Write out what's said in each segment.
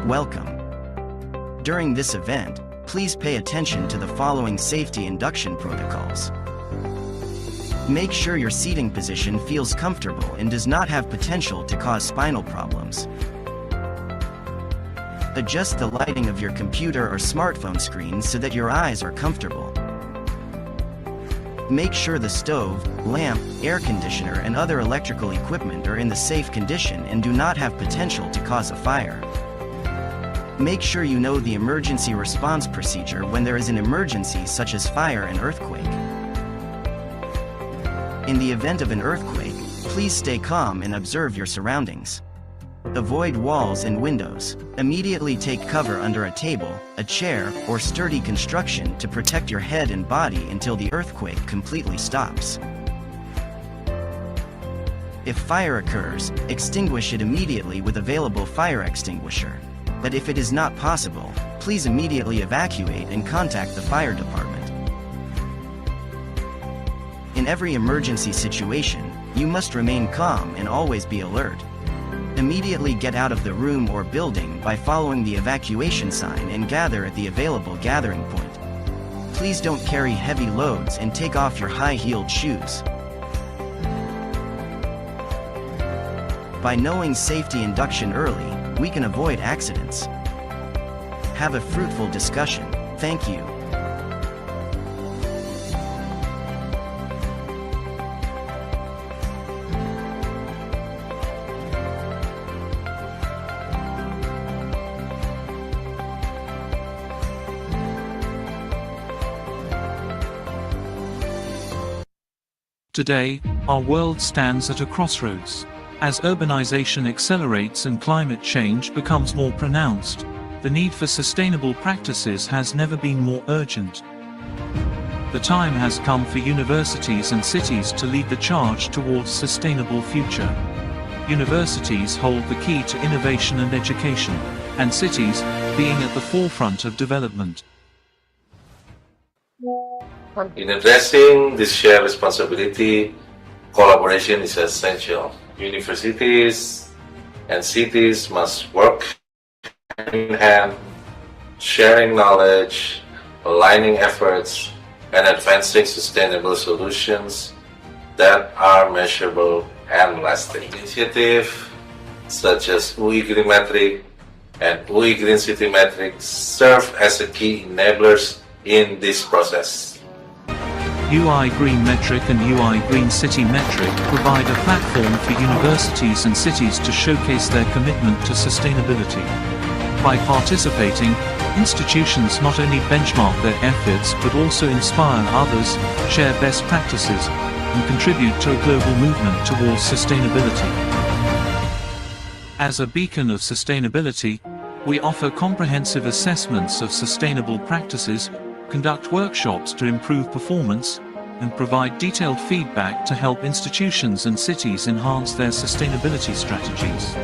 Welcome. During this event, please pay attention to the following safety induction protocols. Make sure your seating position feels comfortable and does not have potential to cause spinal problems. Adjust the lighting of your computer or smartphone screen so that your eyes are comfortable. Make sure the stove, lamp, air conditioner and other electrical equipment are in the safe condition and do not have potential to cause a fire. Make sure you know the emergency response procedure when there is an emergency such as fire and earthquake. In the event of an earthquake, please stay calm and observe your surroundings. Avoid walls and windows. Immediately take cover under a table, a chair, or sturdy construction to protect your head and body until the earthquake completely stops. If fire occurs, extinguish it immediately with available fire extinguisher. But if it is not possible, please immediately evacuate and contact the fire department. In every emergency situation, you must remain calm and always be alert. Immediately get out of the room or building by following the evacuation sign and gather at the available gathering point. Please don't carry heavy loads and take off your high-heeled shoes. By knowing safety induction early, we can avoid accidents. Have a fruitful discussion. Thank you. Today, our world stands at a crossroads. As urbanization accelerates and climate change becomes more pronounced, the need for sustainable practices has never been more urgent. The time has come for universities and cities to lead the charge towards a sustainable future. Universities hold the key to innovation and education, and cities, being at the forefront of development. In addressing this shared responsibility, collaboration is essential. Universities and cities must work hand in hand, sharing knowledge, aligning efforts, and advancing sustainable solutions that are measurable and lasting. Initiatives such as UI Green Metric and UI Green City Metric serve as a key enablers in this process. UI Green Metric and UI Green City Metric provide a platform for universities and cities to showcase their commitment to sustainability. By participating, institutions not only benchmark their efforts but also inspire others, share best practices, and contribute to a global movement towards sustainability. As a beacon of sustainability, we offer comprehensive assessments of sustainable practices, conduct workshops to improve performance, and provide detailed feedback to help institutions and cities enhance their sustainability strategies.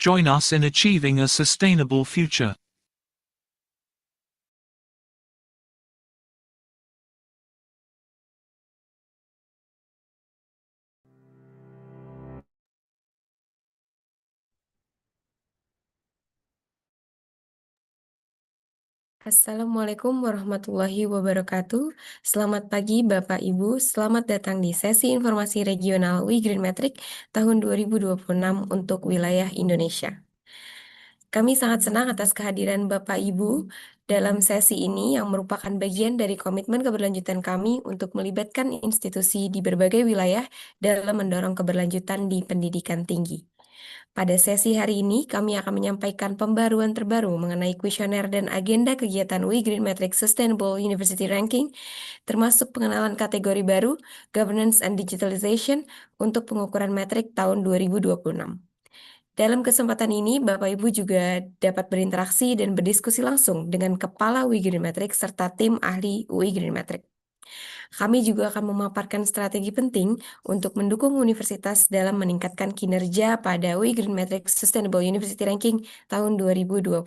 Join us in achieving a sustainable future. Assalamualaikum warahmatullahi wabarakatuh. Selamat pagi Bapak Ibu, selamat datang di sesi informasi regional UI Green Metric tahun 2026 untuk wilayah Indonesia. Kami sangat senang atas kehadiran Bapak Ibu dalam sesi ini yang merupakan bagian dari komitmen keberlanjutan kami untuk melibatkan institusi di berbagai wilayah dalam mendorong keberlanjutan di pendidikan tinggi. Pada sesi hari ini, kami akan menyampaikan pembaruan terbaru mengenai kuesioner dan agenda kegiatan UI Green Matrix Sustainable University Ranking, termasuk pengenalan kategori baru, Governance and Digitalization, untuk pengukuran metrik tahun 2026. Dalam kesempatan ini, Bapak Ibu juga dapat berinteraksi dan berdiskusi langsung dengan Kepala UI Green Matrix serta tim ahli UI Green Matrix. Kami juga akan memaparkan strategi penting untuk mendukung universitas dalam meningkatkan kinerja pada UI Green Matrix Sustainable University Ranking tahun 2026.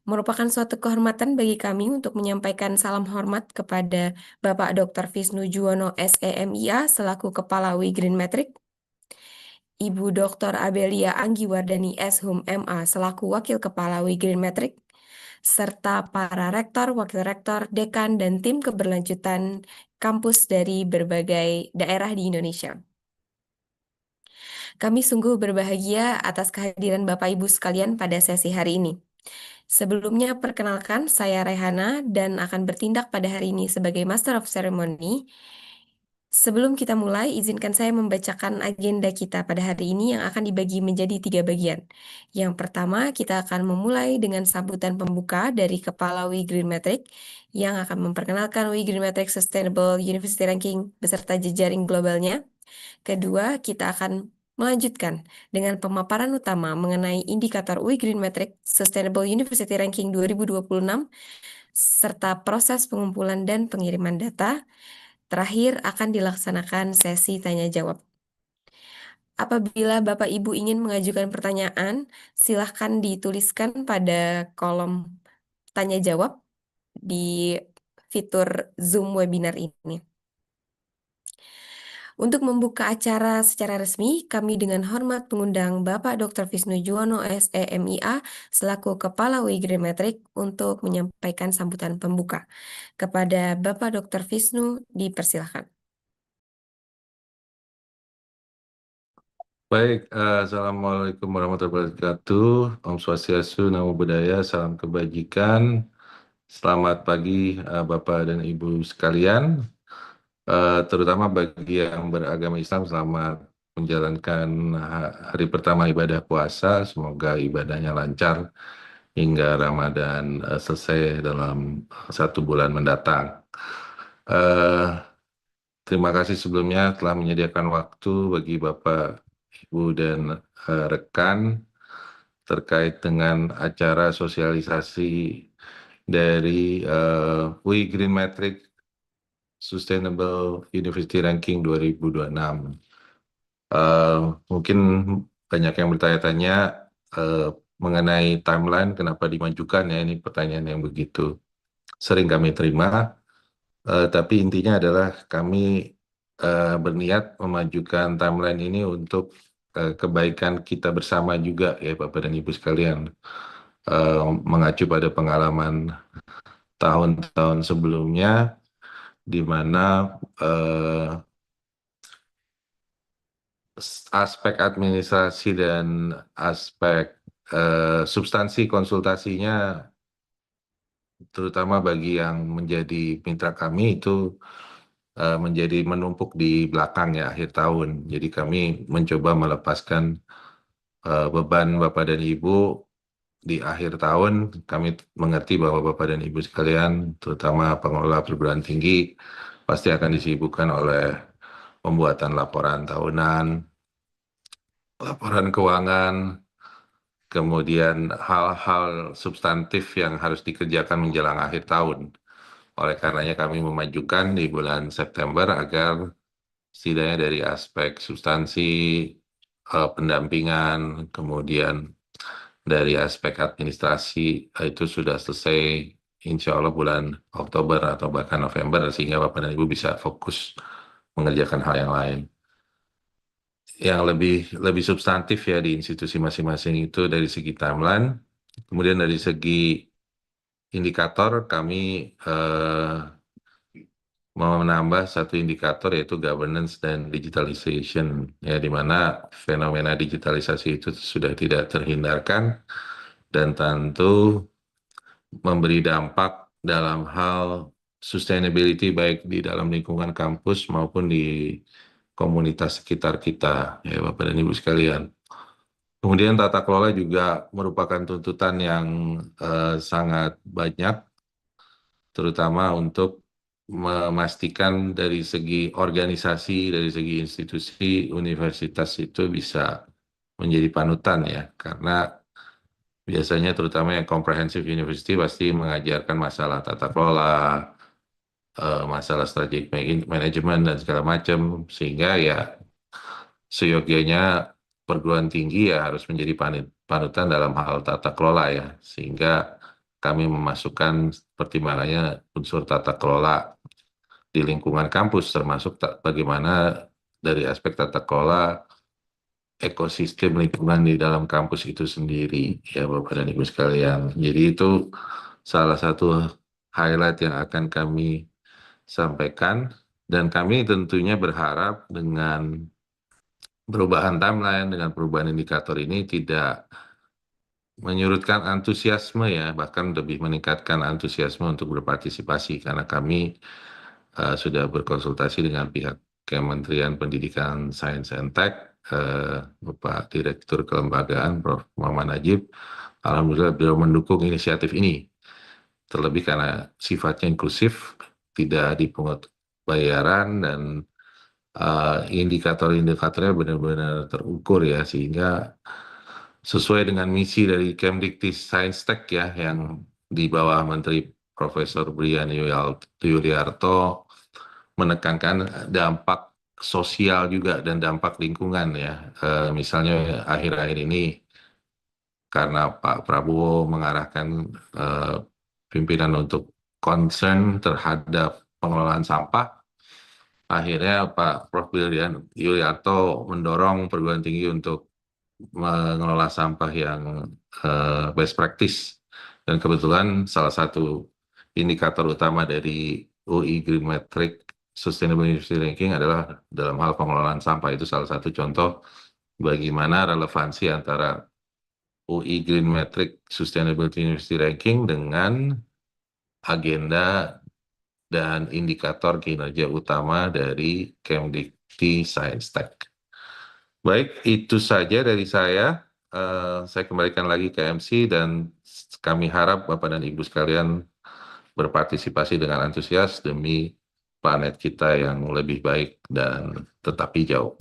Merupakan suatu kehormatan bagi kami untuk menyampaikan salam hormat kepada Bapak Dr. Visnu Juwono SEMIA selaku Kepala UI Green Matrix, Ibu Dr. Abelia Anggiwardani S.Hum MA selaku Wakil Kepala UI Green Matrix, serta para rektor, wakil rektor, dekan, dan tim keberlanjutan kampus dari berbagai daerah di Indonesia. Kami sungguh berbahagia atas kehadiran Bapak Ibu sekalian pada sesi hari ini. Sebelumnya, perkenalkan, saya Rehana dan akan bertindak pada hari ini sebagai Master of Ceremony. Sebelum kita mulai, izinkan saya membacakan agenda kita pada hari ini yang akan dibagi menjadi 3 bagian. Yang pertama, kita akan memulai dengan sambutan pembuka dari Kepala UI Green Matrix yang akan memperkenalkan UI Green Matrix Sustainable University Ranking beserta jejaring globalnya. Kedua, kita akan melanjutkan dengan pemaparan utama mengenai indikator UI Green Matrix Sustainable University Ranking 2026 serta proses pengumpulan dan pengiriman data. Terakhir akan dilaksanakan sesi tanya jawab. Apabila Bapak Ibu ingin mengajukan pertanyaan, silahkan dituliskan pada kolom tanya jawab di fitur Zoom webinar ini. Untuk membuka acara secara resmi, kami dengan hormat mengundang Bapak Dr. Visnu Juwono SEMIA selaku Kepala UI Green Matrix untuk menyampaikan sambutan pembuka. Kepada Bapak Dr. Visnu, dipersilahkan. Baik, Assalamualaikum warahmatullahi wabarakatuh. Om Swastiastu, Namo Buddhaya, salam kebajikan. Selamat pagi Bapak dan Ibu sekalian, terutama bagi yang beragama Islam, selamat menjalankan hari pertama ibadah puasa. Semoga ibadahnya lancar hingga Ramadan selesai dalam 1 bulan mendatang. Terima kasih sebelumnya telah menyediakan waktu bagi Bapak, Ibu, dan rekan terkait dengan acara sosialisasi dari UI Green Matrix Sustainable University Ranking 2026. Mungkin banyak yang bertanya-tanya mengenai timeline, kenapa dimajukan ya, ini pertanyaan yang begitu sering kami terima. Tapi intinya adalah kami berniat memajukan timeline ini untuk kebaikan kita bersama juga ya Bapak dan Ibu sekalian, mengacu pada pengalaman tahun-tahun sebelumnya di mana aspek administrasi dan aspek substansi konsultasinya, terutama bagi yang menjadi mitra kami, itu menjadi menumpuk di belakang ya akhir tahun. Jadi kami mencoba melepaskan beban Bapak dan Ibu di akhir tahun. Kami mengerti bahwa Bapak dan Ibu sekalian, terutama pengelola perguruan tinggi, pasti akan disibukkan oleh pembuatan laporan tahunan, laporan keuangan, kemudian hal-hal substantif yang harus dikerjakan menjelang akhir tahun. Oleh karenanya kami memajukan di bulan September agar setidaknya dari aspek substansi, pendampingan, kemudian dari aspek administrasi itu sudah selesai insya Allah bulan Oktober atau bahkan November, sehingga Bapak dan Ibu bisa fokus mengerjakan hal yang lain. Yang lebih substantif ya di institusi masing-masing itu dari segi timeline, kemudian dari segi indikator kami menambah satu indikator yaitu governance dan digitalization, ya di mana fenomena digitalisasi itu sudah tidak terhindarkan dan tentu memberi dampak dalam hal sustainability baik di dalam lingkungan kampus maupun di komunitas sekitar kita, ya Bapak dan Ibu sekalian. Kemudian tata kelola juga merupakan tuntutan yang sangat banyak, terutama untuk memastikan dari segi organisasi, dari segi institusi, universitas itu bisa menjadi panutan ya, karena biasanya terutama yang comprehensive university pasti mengajarkan masalah tata kelola, masalah strategic management dan segala macam, sehingga ya seyogyanya perguruan tinggi ya harus menjadi panutan dalam hal tata kelola ya, sehingga kami memasukkan pertimbangannya unsur tata kelola di lingkungan kampus, termasuk bagaimana dari aspek tata kelola ekosistem lingkungan di dalam kampus itu sendiri, ya Bapak dan Ibu sekalian. Jadi itu salah satu highlight yang akan kami sampaikan, dan kami tentunya berharap dengan perubahan timeline, dengan perubahan indikator ini tidak menyurutkan antusiasme ya, bahkan lebih meningkatkan antusiasme untuk berpartisipasi, karena kami sudah berkonsultasi dengan pihak Kementerian Pendidikan, Sains and Tech, Bapak Direktur Kelembagaan, Prof. Muhammad Najib. Alhamdulillah beliau mendukung inisiatif ini, terlebih karena sifatnya inklusif, tidak dipungut bayaran, dan indikator-indikatornya benar-benar terukur ya, sehingga sesuai dengan misi dari Kemdikti Sains-Tek ya, yang di bawah Menteri Profesor Brian Yuliarto, menekankan dampak sosial juga dan dampak lingkungan ya. Misalnya akhir-akhir ini karena Pak Prabowo mengarahkan pimpinan untuk concern terhadap pengelolaan sampah, akhirnya Pak Prof. Brian Yuliarto mendorong perguruan tinggi untuk mengelola sampah yang best practice. Dan kebetulan salah satu indikator utama dari UI Green Metric Sustainable University Ranking adalah dalam hal pengelolaan sampah. Itu salah satu contoh bagaimana relevansi antara UI Green Metric Sustainability University Ranking dengan agenda dan indikator kinerja utama dari Kemdikti Sains-Tek. Baik, itu saja dari saya. Saya kembalikan lagi ke MC, dan kami harap Bapak dan Ibu sekalian berpartisipasi dengan antusias demi planet kita yang lebih baik dan tetap hijau.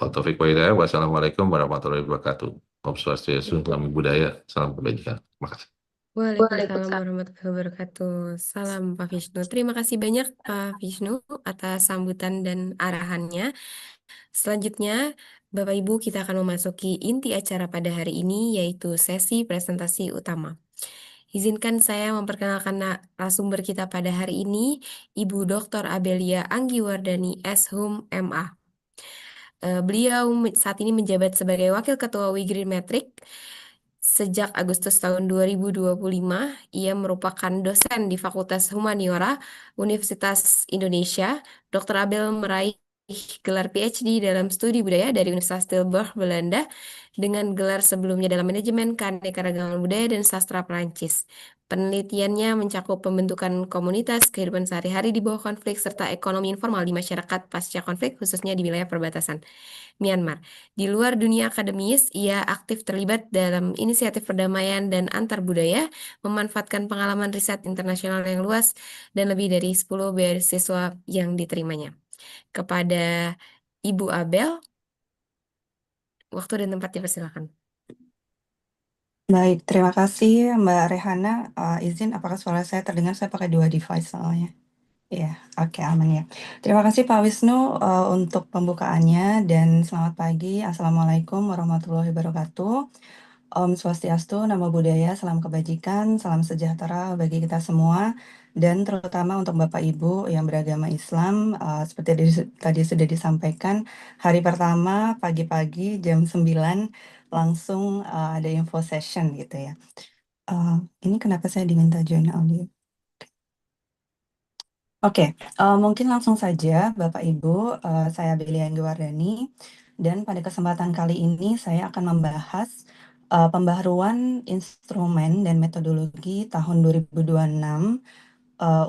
Wassalamualaikum warahmatullahi wabarakatuh. Om Swastiastu, Namo Buddhaya, salam kebajikan. Terima kasih. Waalaikumsalam warahmatullahi wabarakatuh. Salam Pak Vishnu. Terima kasih banyak Pak Vishnu atas sambutan dan arahannya. Selanjutnya, Bapak Ibu, kita akan memasuki inti acara pada hari ini, yaitu sesi presentasi utama. Izinkan saya memperkenalkan narasumber kita pada hari ini, Ibu Dr. Abelia Anggiwardani S.Hum, MA. Beliau saat ini menjabat sebagai Wakil Ketua UI Green Metric. Sejak Agustus tahun 2025, ia merupakan dosen di Fakultas Humaniora Universitas Indonesia. Dr. Abel meraih gelar PhD dalam studi budaya dari Universitas Tilburg, Belanda, dengan gelar sebelumnya dalam manajemen keanekaragaman budaya dan sastra Perancis. Penelitiannya mencakup pembentukan komunitas, kehidupan sehari-hari di bawah konflik, serta ekonomi informal di masyarakat pasca konflik, khususnya di wilayah perbatasan Myanmar. Di luar dunia akademis, ia aktif terlibat dalam inisiatif perdamaian dan antar budaya, memanfaatkan pengalaman riset internasional yang luas, dan lebih dari 10 beasiswa yang diterimanya. Kepada Ibu Abel, waktu dan tempat dipersilakan. Baik, terima kasih Mbak Rehana. Izin, apakah suara saya terdengar? Saya pakai dua device soalnya. Ya, oke, aman ya. Terima kasih Pak Wisnu untuk pembukaannya, dan selamat pagi. Assalamualaikum warahmatullahi wabarakatuh. Om Swastiastu, Namo Buddhaya, salam kebajikan, salam sejahtera bagi kita semua, dan terutama untuk Bapak Ibu yang beragama Islam. Seperti tadi sudah disampaikan, hari pertama pagi-pagi jam 9 langsung ada info session gitu ya. Ini kenapa saya diminta join audio? Oke, mungkin langsung saja Bapak Ibu, saya Belia Anggiwardani, dan pada kesempatan kali ini saya akan membahas pembaharuan instrumen dan metodologi tahun 2026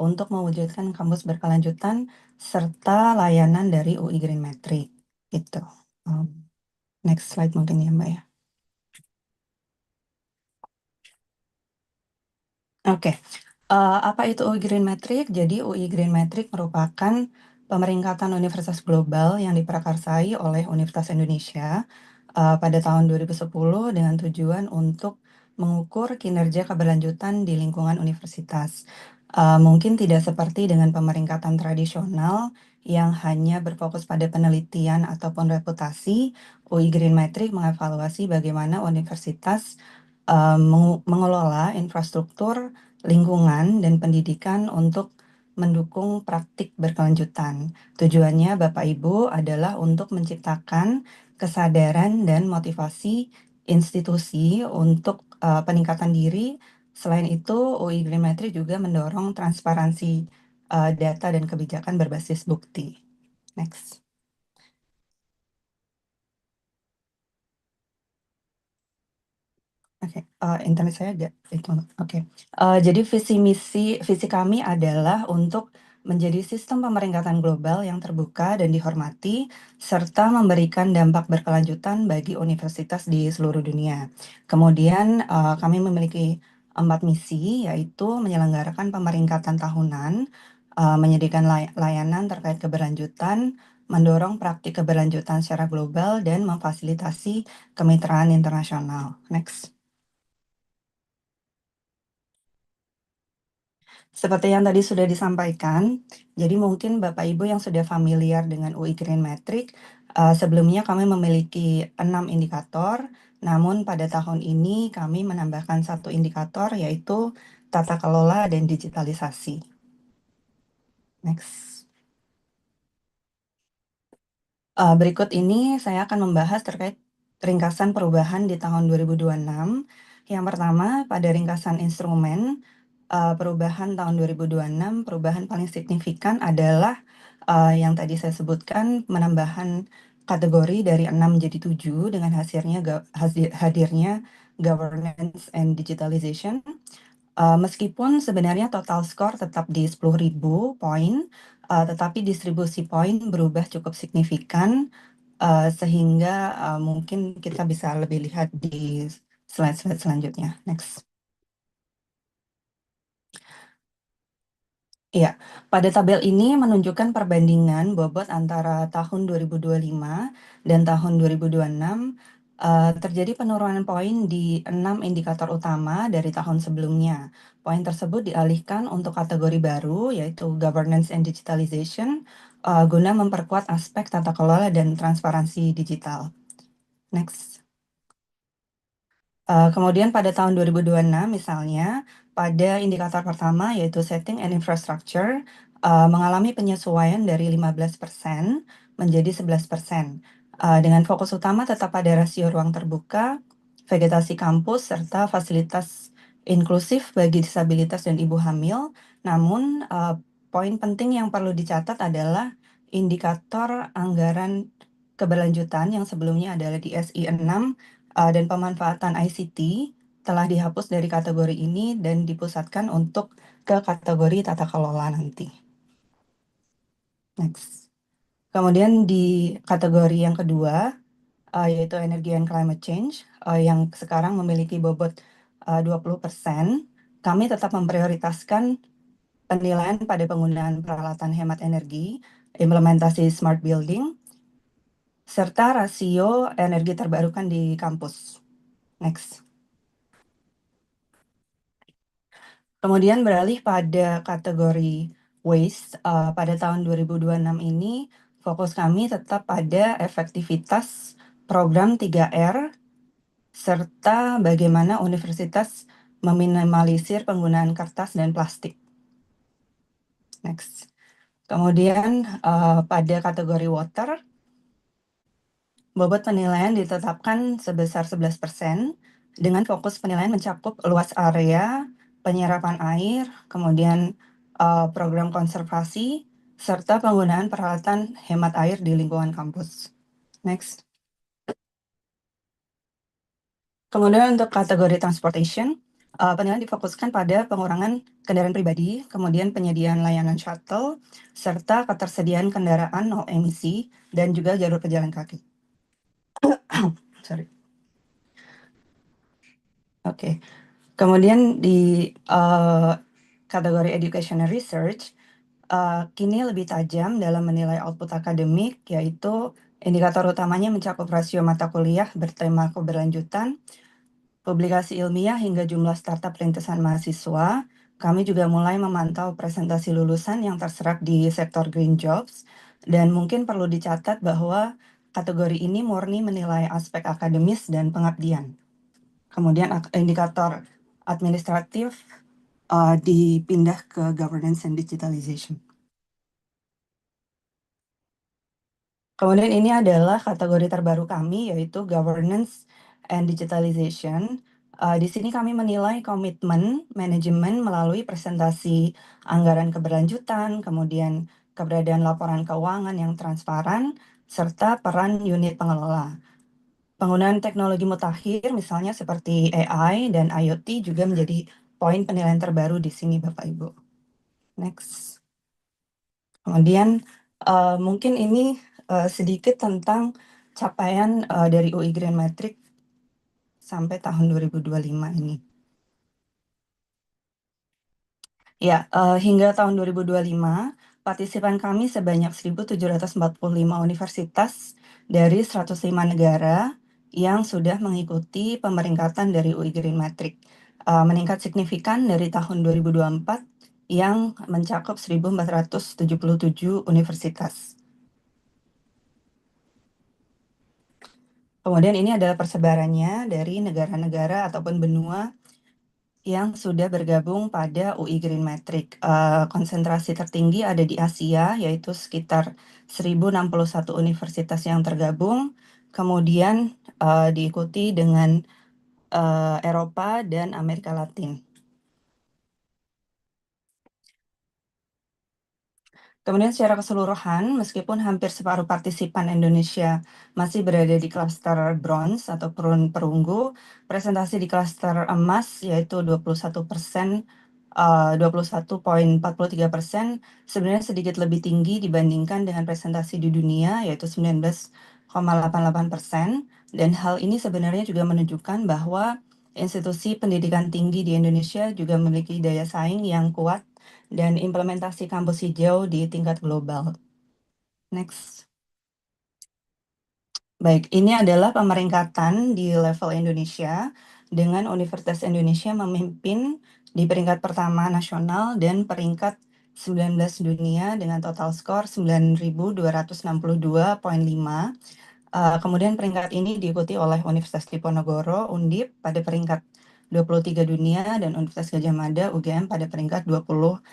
untuk mewujudkan kampus berkelanjutan serta layanan dari UI Green Metric. Gitu. Next slide mungkin ya Mbak ya. Oke, apa itu UI Green Metric? Jadi UI Green Metric merupakan pemeringkatan universitas global yang diprakarsai oleh Universitas Indonesia pada tahun 2010 dengan tujuan untuk mengukur kinerja keberlanjutan di lingkungan universitas. Mungkin tidak seperti dengan pemeringkatan tradisional yang hanya berfokus pada penelitian ataupun reputasi, UI Green Metric mengevaluasi bagaimana universitas mengelola infrastruktur, lingkungan, dan pendidikan untuk mendukung praktik berkelanjutan. Tujuannya Bapak Ibu adalah untuk menciptakan kesadaran dan motivasi institusi untuk peningkatan diri. Selain itu, UI Green Metric juga mendorong transparansi data dan kebijakan berbasis bukti. Next. Oke, internet saya agak itu. Oke. Jadi visi kami adalah untuk menjadi sistem pemeringkatan global yang terbuka dan dihormati, serta memberikan dampak berkelanjutan bagi universitas di seluruh dunia. Kemudian kami memiliki 4 misi, yaitu menyelenggarakan pemeringkatan tahunan, menyediakan layanan terkait keberlanjutan, mendorong praktik keberlanjutan secara global, dan memfasilitasi kemitraan internasional. Next. Seperti yang tadi sudah disampaikan, jadi mungkin Bapak Ibu yang sudah familiar dengan UI Green Metric, sebelumnya kami memiliki 6 indikator, namun pada tahun ini kami menambahkan 1 indikator yaitu tata kelola dan digitalisasi. Next. Berikut ini saya akan membahas terkait ringkasan perubahan di tahun 2026. Yang pertama, pada ringkasan instrumen, perubahan tahun 2026, perubahan paling signifikan adalah yang tadi saya sebutkan, menambahan kategori dari 6 menjadi 7 dengan hadirnya governance and digitalization. Meskipun sebenarnya total skor tetap di 10.000 poin, tetapi distribusi poin berubah cukup signifikan, sehingga mungkin kita bisa lebih lihat di slide-slide selanjutnya. Next. Iya, pada tabel ini menunjukkan perbandingan bobot antara tahun 2025 dan tahun 2026. Terjadi penurunan poin di 6 indikator utama dari tahun sebelumnya. Poin tersebut dialihkan untuk kategori baru, yaitu governance and digitalization, guna memperkuat aspek tata kelola dan transparansi digital. Next. Kemudian pada tahun 2026 misalnya, pada indikator pertama yaitu setting and infrastructure, mengalami penyesuaian dari 15% menjadi 11%. Dengan fokus utama tetap pada rasio ruang terbuka, vegetasi kampus, serta fasilitas inklusif bagi disabilitas dan ibu hamil. Namun, poin penting yang perlu dicatat adalah indikator anggaran keberlanjutan yang sebelumnya adalah di SI 6 dan pemanfaatan ICT telah dihapus dari kategori ini dan dipusatkan untuk ke kategori tata kelola nanti. Next. Kemudian di kategori yang kedua, yaitu energi and climate change, yang sekarang memiliki bobot 20%, kami tetap memprioritaskan penilaian pada penggunaan peralatan hemat energi, implementasi smart building, serta rasio energi terbarukan di kampus. Next. Kemudian beralih pada kategori waste, pada tahun 2026 ini fokus kami tetap pada efektivitas program 3R, serta bagaimana universitas meminimalisir penggunaan kertas dan plastik. Next. Kemudian pada kategori water, bobot penilaian ditetapkan sebesar 11%, dengan fokus penilaian mencakup luas area, penyerapan air, kemudian program konservasi, serta penggunaan peralatan hemat air di lingkungan kampus. Next. Kemudian untuk kategori transportation, penilaian difokuskan pada pengurangan kendaraan pribadi, kemudian penyediaan layanan shuttle, serta ketersediaan kendaraan nol emisi, dan juga jalur pejalan kaki. Sorry. Oke. Kemudian di kategori education and research, kini lebih tajam dalam menilai output akademik, yaitu indikator utamanya mencakup rasio mata kuliah bertema keberlanjutan, publikasi ilmiah hingga jumlah startup rintisan mahasiswa. Kami juga mulai memantau presentasi lulusan yang terserap di sektor green jobs, dan mungkin perlu dicatat bahwa kategori ini murni menilai aspek akademis dan pengabdian. Kemudian indikator administratif dipindah ke governance and digitalization. Kemudian ini adalah kategori terbaru kami, yaitu governance and digitalization. Di sini kami menilai komitmen manajemen melalui presentasi anggaran keberlanjutan, kemudian keberadaan laporan keuangan yang transparan, serta peran unit pengelola. Penggunaan teknologi mutakhir, misalnya seperti AI dan IoT, juga menjadi poin penilaian terbaru di sini, Bapak Ibu. Next. Kemudian mungkin ini sedikit tentang capaian dari UI Green Metric sampai tahun 2025 ini. Ya, hingga tahun 2025, partisipan kami sebanyak 1.745 universitas dari 105 negara yang sudah mengikuti pemeringkatan dari UI Green Metric. Meningkat signifikan dari tahun 2024 yang mencakup 1.477 universitas. Kemudian ini adalah persebarannya dari negara-negara ataupun benua yang sudah bergabung pada UI Green Metric. Konsentrasi tertinggi ada di Asia, yaitu sekitar 1.061 universitas yang tergabung. Kemudian diikuti dengan Eropa dan Amerika Latin. Kemudian secara keseluruhan, meskipun hampir separuh partisipan Indonesia masih berada di klaster bronze atau perunggu, presentasi di klaster emas yaitu 21%, 21,43% sebenarnya sedikit lebih tinggi dibandingkan dengan presentasi di dunia yaitu 19,88%. Dan hal ini sebenarnya juga menunjukkan bahwa institusi pendidikan tinggi di Indonesia juga memiliki daya saing yang kuat dan implementasi kampus hijau di tingkat global. Next. Baik, ini adalah pemeringkatan di level Indonesia dengan Universitas Indonesia memimpin di peringkat pertama nasional dan peringkat 19 dunia dengan total skor 9.262,5. Kemudian peringkat ini diikuti oleh Universitas Diponegoro, Undip, pada peringkat 23 dunia, dan Universitas Gadjah Mada, UGM, pada peringkat 26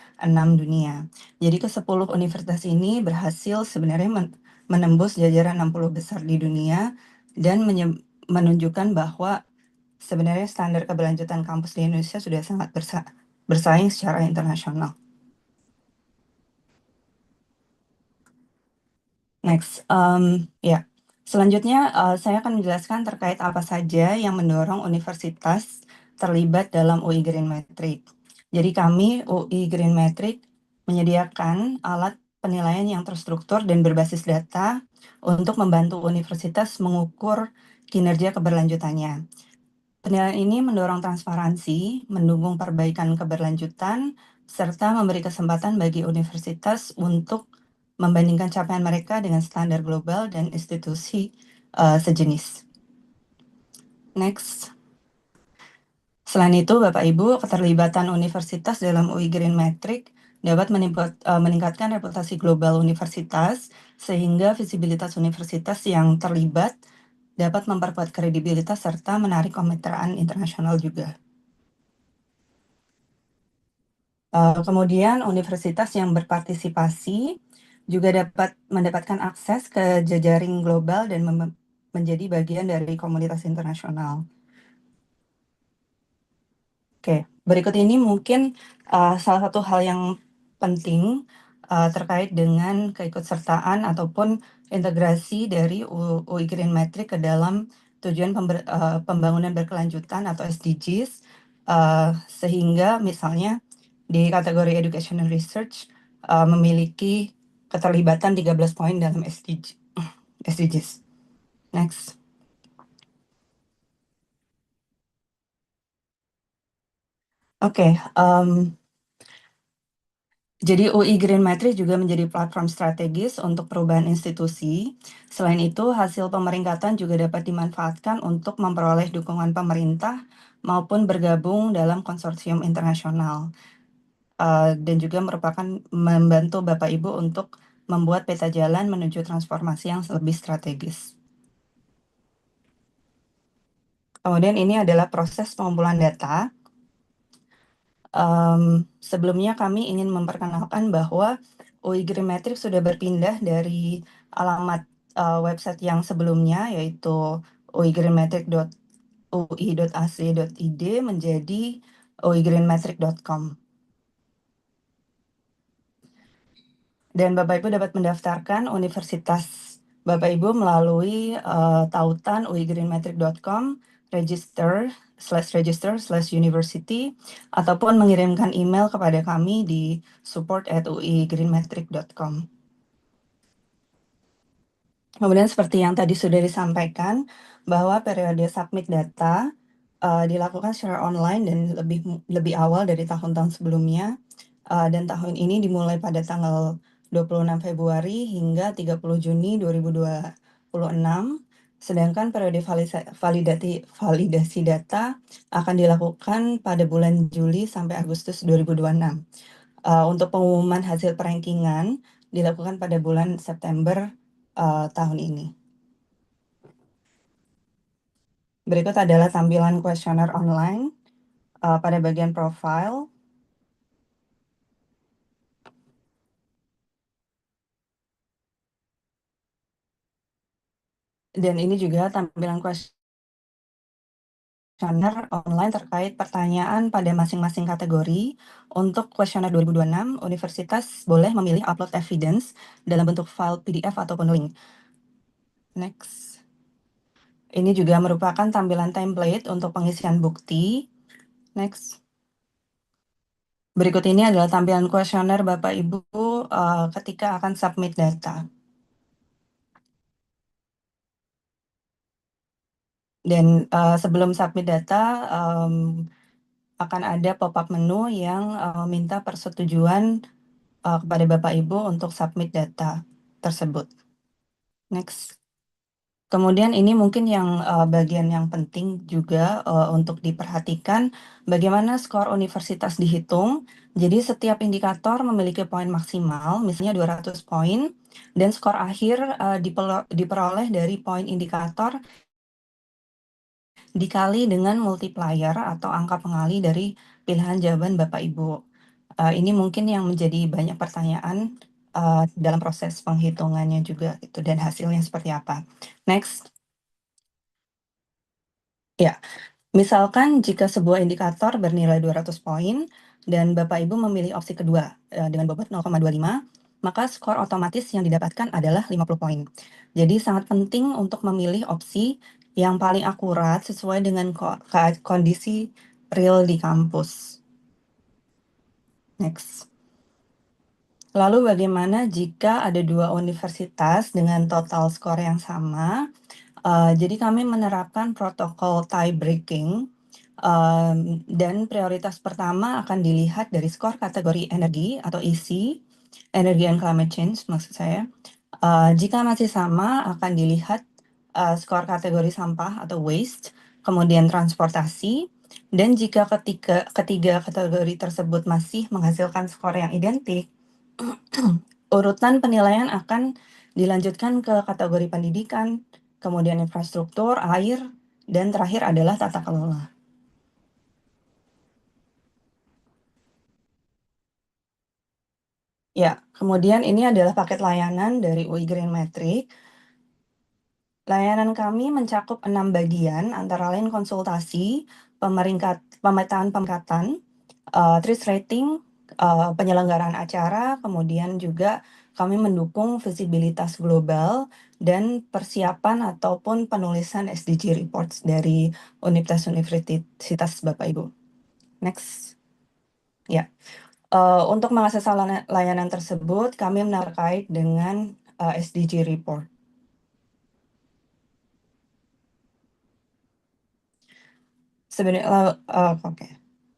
dunia. Jadi ke-10 universitas ini berhasil sebenarnya menembus jajaran 60 besar di dunia dan menunjukkan bahwa sebenarnya standar keberlanjutan kampus di Indonesia sudah sangat bersaing secara internasional. Next, ya. Selanjutnya saya akan menjelaskan terkait apa saja yang mendorong universitas terlibat dalam UI Green Metric. Jadi kami UI Green Metric menyediakan alat penilaian yang terstruktur dan berbasis data untuk membantu universitas mengukur kinerja keberlanjutannya. Penilaian ini mendorong transparansi, mendukung perbaikan keberlanjutan, serta memberi kesempatan bagi universitas untuk membandingkan capaian mereka dengan standar global dan institusi sejenis. Next. Selain itu, Bapak Ibu, keterlibatan universitas dalam UI Green Metric dapat meningkatkan reputasi global universitas, sehingga visibilitas universitas yang terlibat dapat memperkuat kredibilitas serta menarik kemitraan internasional juga. Kemudian universitas yang berpartisipasi juga dapat mendapatkan akses ke jejaring global dan menjadi bagian dari komunitas internasional. Oke, berikut ini mungkin salah satu hal yang penting terkait dengan keikutsertaan ataupun integrasi dari UI Green Metric ke dalam tujuan pembangunan berkelanjutan atau SDGs, sehingga misalnya di kategori Educational Research memiliki keterlibatan 13 poin dalam SDGs. Next. Oke, jadi UI Green Matrix juga menjadi platform strategis untuk perubahan institusi. Selain itu, hasil pemeringkatan juga dapat dimanfaatkan untuk memperoleh dukungan pemerintah maupun bergabung dalam konsorsium internasional. Dan juga merupakan membantu Bapak Ibu untuk membuat peta jalan menuju transformasi yang lebih strategis. Kemudian ini adalah proses pengumpulan data. Sebelumnya kami ingin memperkenalkan bahwa UI Green Matrix sudah berpindah dari alamat website yang sebelumnya, yaitu uigreenmetric.ui.ac.id menjadi uigreenmetric.com. Dan Bapak Ibu dapat mendaftarkan universitas Bapak Ibu melalui tautan uigreenmetric.com register/university ataupun mengirimkan email kepada kami di support@uigreenmetric.com. Kemudian seperti yang tadi sudah disampaikan bahwa periode submit data dilakukan secara online dan lebih awal dari tahun-tahun sebelumnya, dan tahun ini dimulai pada tanggal 26 Februari hingga 30 Juni 2026. Sedangkan periode validasi data akan dilakukan pada bulan Juli sampai Agustus 2026. Untuk pengumuman hasil perankingan dilakukan pada bulan September tahun ini. Berikut adalah tampilan kuesioner online pada bagian profile. Dan ini juga tampilan kuesioner online terkait pertanyaan pada masing-masing kategori. Untuk kuesioner 2026, universitas boleh memilih upload evidence dalam bentuk file PDF ataupun link. Next. Ini juga merupakan tampilan template untuk pengisian bukti. Next. Berikut ini adalah tampilan kuesioner Bapak Ibu ketika akan submit data. Dan sebelum submit data, akan ada pop-up menu yang meminta persetujuan kepada Bapak Ibu untuk submit data tersebut. Next. Kemudian ini mungkin yang bagian yang penting juga untuk diperhatikan, bagaimana skor universitas dihitung. Jadi setiap indikator memiliki poin maksimal, misalnya 200 poin, dan skor akhir diperoleh dari poin indikator dikali dengan multiplier atau angka pengali dari pilihan jawaban Bapak Ibu. Ini mungkin yang menjadi banyak pertanyaan dalam proses penghitungannya juga itu dan hasilnya seperti apa. Next. Ya, misalkan jika sebuah indikator bernilai 200 poin dan Bapak Ibu memilih opsi kedua dengan bobot 0,25, maka skor otomatis yang didapatkan adalah 50 poin. Jadi sangat penting untuk memilih opsi yang paling akurat sesuai dengan kondisi real di kampus. Next. Lalu bagaimana jika ada dua universitas dengan total skor yang sama? Jadi kami menerapkan protokol tie breaking, dan prioritas pertama akan dilihat dari skor kategori energi atau EC, Energy and Climate Change maksud saya. Jika masih sama akan dilihat skor kategori sampah atau waste, kemudian transportasi, dan jika ketiga kategori tersebut masih menghasilkan skor yang identik, urutan penilaian akan dilanjutkan ke kategori pendidikan, kemudian infrastruktur, air, dan terakhir adalah tata kelola. Ya, kemudian ini adalah paket layanan dari UI Green Metric. Layanan kami mencakup 6 bagian, antara lain konsultasi, pemetaan pemeriksaan, TRIS rating, penyelenggaraan acara, kemudian juga kami mendukung visibilitas global dan persiapan ataupun penulisan SDG reports dari universitas Bapak Ibu. Next. Ya. Untuk mengakses layanan tersebut, kami terkait dengan SDG report. Sebenarnya, oke.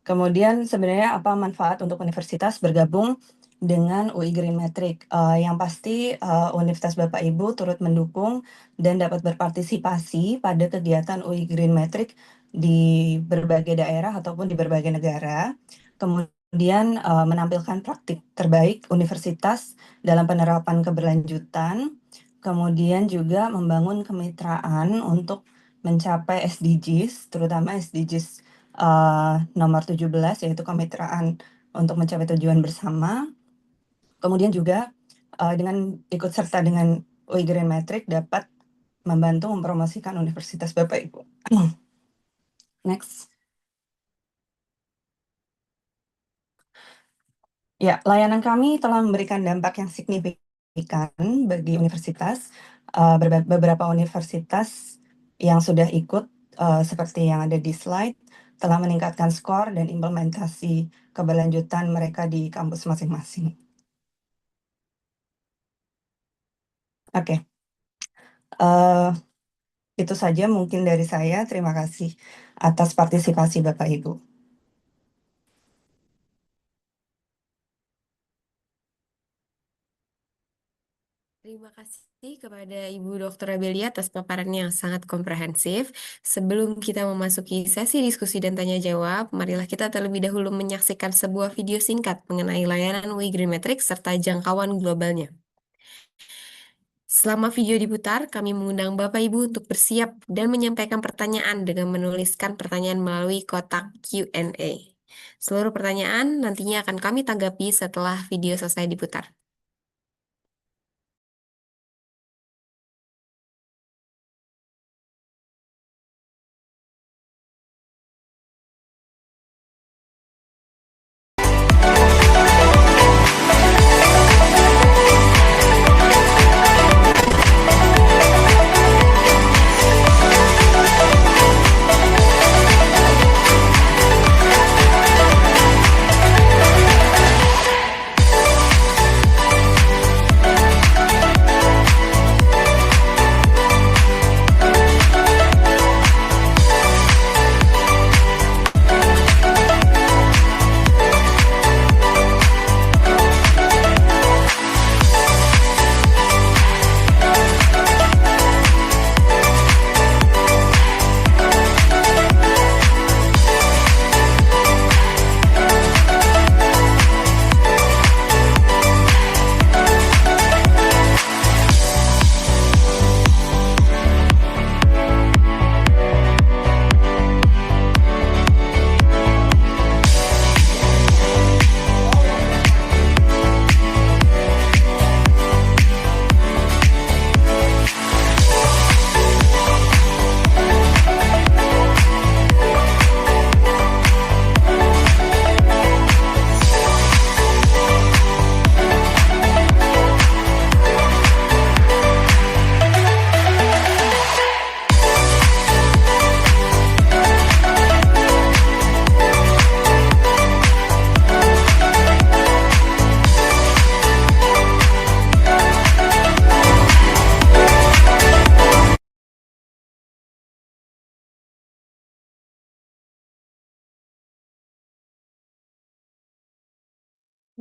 Kemudian sebenarnya apa manfaat untuk universitas bergabung dengan UI Green Metric? Yang pasti Universitas Bapak Ibu turut mendukung dan dapat berpartisipasi pada kegiatan UI Green Metric di berbagai daerah ataupun di berbagai negara. Kemudian menampilkan praktik terbaik universitas dalam penerapan keberlanjutan. Kemudian juga membangun kemitraan untuk mencapai SDGs, terutama SDGs nomor 17, yaitu kemitraan untuk mencapai tujuan bersama. Kemudian juga dengan ikut serta dengan UI Green Metric dapat membantu mempromosikan Universitas Bapak Ibu. Next. Ya, layanan kami telah memberikan dampak yang signifikan bagi universitas. Beberapa universitas yang sudah ikut, seperti yang ada di slide, telah meningkatkan skor dan implementasi keberlanjutan mereka di kampus masing-masing. Oke. Itu saja mungkin dari saya. Terima kasih atas partisipasi Bapak Ibu. Terima kasih kepada Ibu Dr. Abelia atas paparannya yang sangat komprehensif. Sebelum kita memasuki sesi diskusi dan tanya jawab, marilah kita terlebih dahulu menyaksikan sebuah video singkat mengenai layanan UI Green Matrix serta jangkauan globalnya. Selama video diputar, kami mengundang Bapak Ibu untuk bersiap dan menyampaikan pertanyaan dengan menuliskan pertanyaan melalui kotak Q&A. Seluruh pertanyaan nantinya akan kami tanggapi setelah video selesai diputar.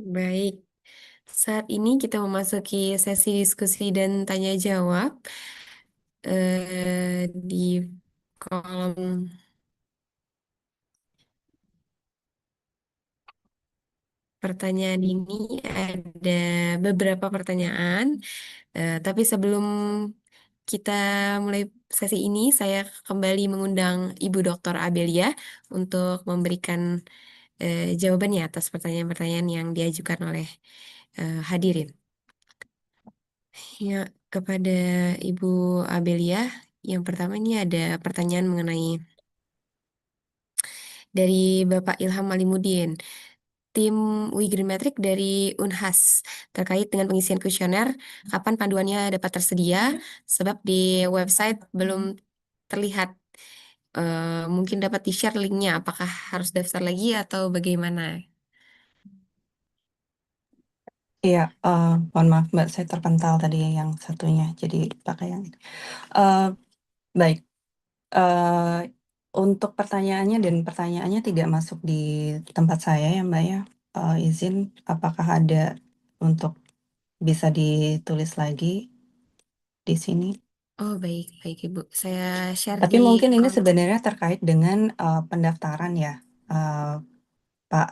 Baik, saat ini kita memasuki sesi diskusi dan tanya jawab. Di kolom pertanyaan ini ada beberapa pertanyaan, tapi sebelum kita mulai sesi ini, saya kembali mengundang Ibu Dr. Abelia untuk memberikan jawabannya atas pertanyaan-pertanyaan yang diajukan oleh hadirin. Ya, kepada Ibu Abelia, yang pertama ini ada pertanyaan mengenai dari Bapak Ilham Malimudin. tim UI Green Metric dari Unhas terkait dengan pengisian kuesioner. Kapan panduannya dapat tersedia? Sebab di website belum terlihat. Mungkin dapat di-share linknya. Apakah harus daftar lagi atau bagaimana? Iya, mohon maaf Mbak, saya terpental tadi yang satunya, jadi pakai yang ini. Eh, baik, eh, untuk pertanyaannya tidak masuk di tempat saya ya Mbak ya. Izin, apakah ada untuk bisa ditulis lagi di sini? Oh, baik, baik Ibu. Saya share Tapi di mungkin ini kolom chat. sebenarnya terkait dengan pendaftaran ya. Eh, Pak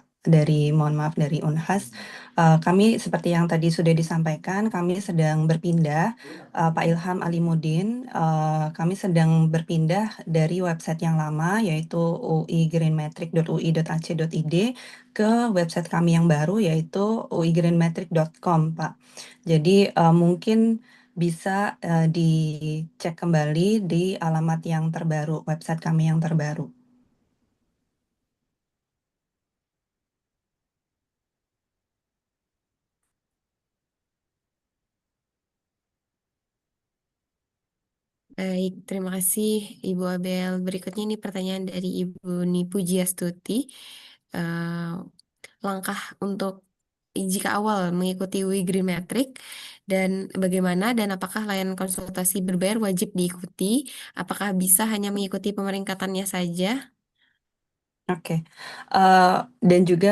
mohon maaf dari Unhas. Kami seperti yang tadi sudah disampaikan, kami sedang berpindah, Pak Ilham Alimudin, kami sedang berpindah dari website yang lama yaitu uigreenmetric.ui.ac.id ke website kami yang baru yaitu uigreenmetric.com, Pak. Jadi mungkin bisa dicek kembali di alamat yang terbaru, website kami yang terbaru. Baik, terima kasih Ibu Abel. Berikutnya ini pertanyaan dari Ibu Nipu Jiastuti. Eh, Langkah untuk jika awal mengikuti UI Green Metric dan bagaimana dan apakah layanan konsultasi berbayar wajib diikuti? Apakah bisa hanya mengikuti pemeringkatannya saja? Oke, Eh, dan juga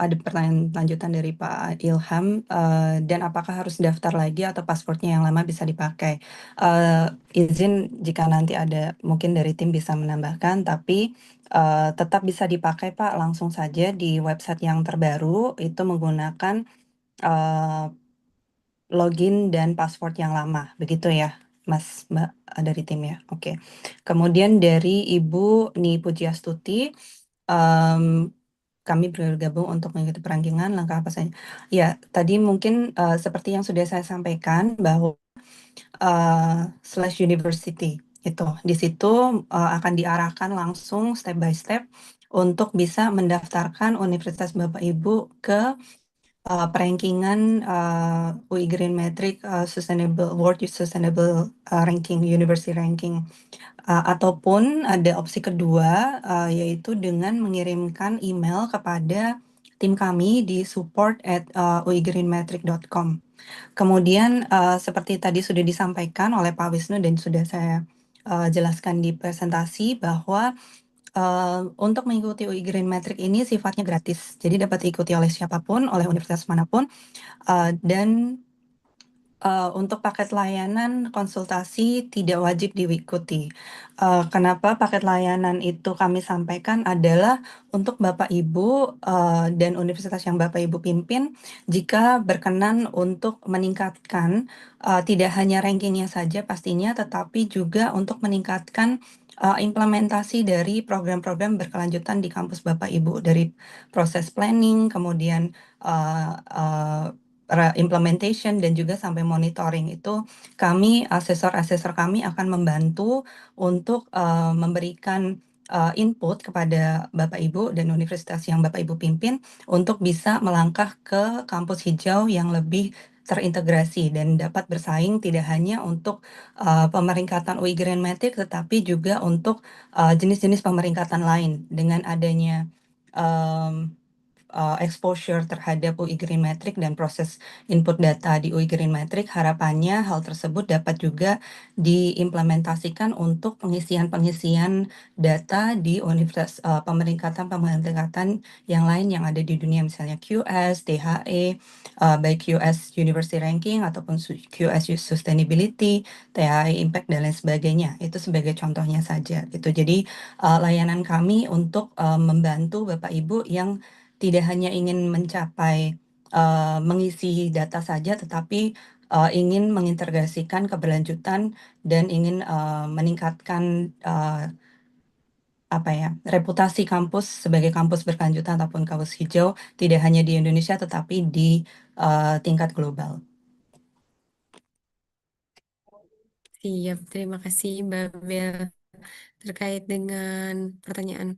ada pertanyaan lanjutan dari Pak Ilham, dan apakah harus daftar lagi atau pasportnya yang lama bisa dipakai? Eh, izin jika nanti ada mungkin dari tim bisa menambahkan, tapi tetap bisa dipakai Pak langsung saja di website yang terbaru itu menggunakan eh, login dan password yang lama, begitu ya, Mas Mbak dari tim ya. Oke. Kemudian dari Ibu Ni Pujiastuti. Em, Kami bergabung untuk mengikuti perangkingan langkah apa saja. Ya, tadi mungkin seperti yang sudah saya sampaikan bahwa slash university itu di situ akan diarahkan langsung step by step untuk bisa mendaftarkan universitas Bapak Ibu ke perankingan UI Green Metric Sustainable World Sustainable Ranking University Ranking. Ataupun ada opsi kedua, yaitu dengan mengirimkan email kepada tim kami di support@uigreenmetric.com. Kemudian, seperti tadi sudah disampaikan oleh Pak Wisnu dan sudah saya jelaskan di presentasi bahwa untuk mengikuti UI Green Metric ini sifatnya gratis, jadi dapat diikuti oleh siapapun, oleh universitas manapun, dan untuk paket layanan konsultasi tidak wajib diikuti. Kenapa paket layanan itu kami sampaikan adalah untuk Bapak Ibu dan universitas yang Bapak Ibu pimpin jika berkenan untuk meningkatkan tidak hanya rankingnya saja pastinya, tetapi juga untuk meningkatkan implementasi dari program-program berkelanjutan di kampus Bapak Ibu dari proses planning, kemudian uh, uh, implementation dan juga sampai monitoring itu kami asesor-asesor kami akan membantu untuk memberikan input kepada Bapak Ibu dan universitas yang Bapak Ibu pimpin untuk bisa melangkah ke kampus hijau yang lebih terintegrasi dan dapat bersaing tidak hanya untuk pemeringkatan UI Green Metric tetapi juga untuk jenis-jenis pemeringkatan lain dengan adanya em, exposure terhadap UI Green Metric dan proses input data di UI Green Metric, harapannya hal tersebut dapat juga diimplementasikan untuk pengisian-pengisian data di universitas pemeringkatan-pemeringkatan yang lain yang ada di dunia, misalnya QS, THE, baik QS University Ranking ataupun QS Sustainability, THE Impact dan lain sebagainya. Itu sebagai contohnya saja. Itu jadi layanan kami untuk membantu Bapak Ibu yang tidak hanya ingin mencapai mengisi data saja, tetapi ingin mengintegrasikan keberlanjutan dan ingin meningkatkan apa ya reputasi kampus sebagai kampus berkelanjutan ataupun kampus hijau tidak hanya di Indonesia tetapi di tingkat global. Siap, terima kasih Mbak Bel. terkait dengan pertanyaan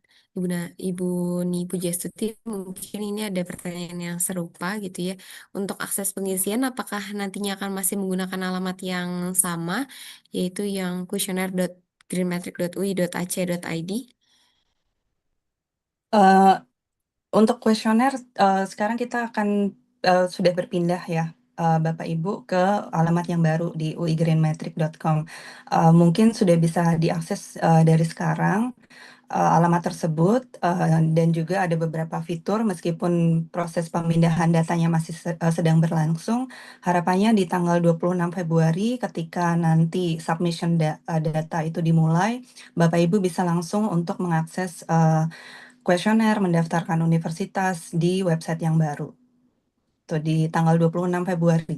Ibu Ni Pujastuti, mungkin ini ada pertanyaan yang serupa gitu ya. Untuk akses pengisian, apakah nantinya akan masih menggunakan alamat yang sama, yaitu yang questionnaire.greenmetric.ui.ac.id? Eh, Untuk kuesioner, sekarang kita akan sudah berpindah ya, Bapak Ibu, ke alamat yang baru di uigreenmetric.com. Mungkin sudah bisa diakses dari sekarang alamat tersebut, dan juga ada beberapa fitur meskipun proses pemindahan datanya masih sedang berlangsung. Harapannya di tanggal 26 Februari ketika nanti submission data itu dimulai, Bapak Ibu bisa langsung untuk mengakses kuesioner mendaftarkan universitas di website yang baru. Tuh di tanggal 26 Februari.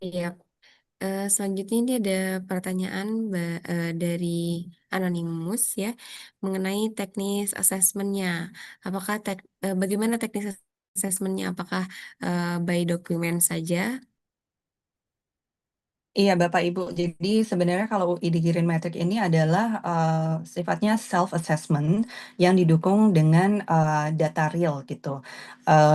Iya. Selanjutnya ini ada pertanyaan dari Anonymous ya mengenai teknis asesmennya. Bagaimana teknis asesmennya? Apakah by dokumen saja? Iya, Bapak Ibu. Jadi sebenarnya kalau ID Green Metric ini adalah sifatnya self-assessment yang didukung dengan data real gitu.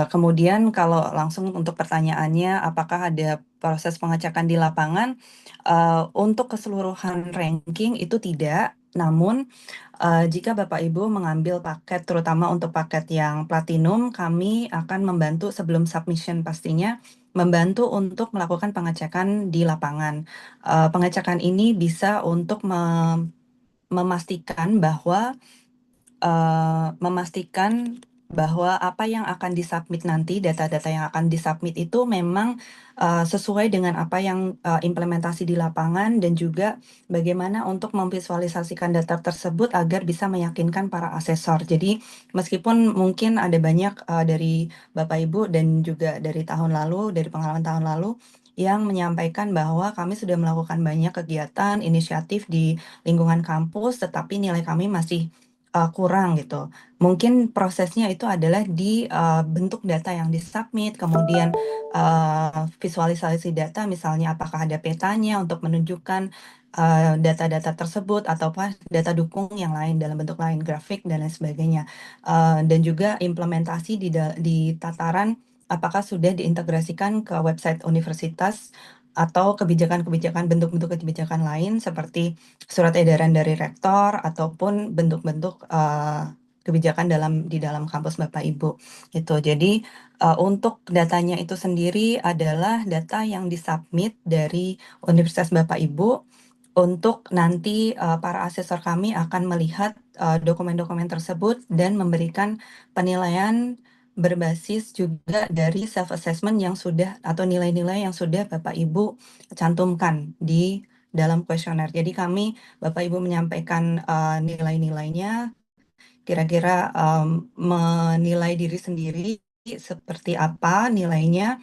Kemudian kalau langsung untuk pertanyaannya, apakah ada proses pengecekan di lapangan? Untuk keseluruhan ranking itu tidak, namun jika Bapak Ibu mengambil paket, terutama untuk paket yang platinum, kami akan membantu sebelum submission pastinya membantu untuk melakukan pengecekan di lapangan. Pengecekan ini bisa untuk memastikan bahwa apa yang akan disubmit nanti, data-data yang akan disubmit itu memang sesuai dengan apa yang implementasi di lapangan dan juga bagaimana untuk memvisualisasikan data tersebut agar bisa meyakinkan para asesor. Jadi meskipun mungkin ada banyak dari Bapak Ibu dan juga dari tahun lalu, dari pengalaman tahun lalu, yang menyampaikan bahwa kami sudah melakukan banyak kegiatan, inisiatif di lingkungan kampus, tetapi nilai kami masih kurang gitu. Mungkin prosesnya itu adalah di bentuk data yang disubmit, kemudian visualisasi data, misalnya apakah ada petanya untuk menunjukkan data-data tersebut, atau data dukung yang lain dalam bentuk lain, grafik, dan lain sebagainya. Dan juga implementasi di tataran apakah sudah diintegrasikan ke website universitas atau kebijakan-kebijakan, bentuk-bentuk kebijakan lain seperti surat edaran dari rektor ataupun bentuk-bentuk kebijakan di dalam kampus Bapak Ibu gitu. Jadi untuk datanya itu sendiri adalah data yang disubmit dari Universitas Bapak Ibu untuk nanti para asesor kami akan melihat dokumen-dokumen tersebut dan memberikan penilaian berbasis juga dari self assessment yang sudah atau nilai-nilai yang sudah Bapak Ibu cantumkan di dalam kuesioner. Jadi kami Bapak Ibu menyampaikan nilai-nilainya, kira-kira menilai diri sendiri seperti apa nilainya.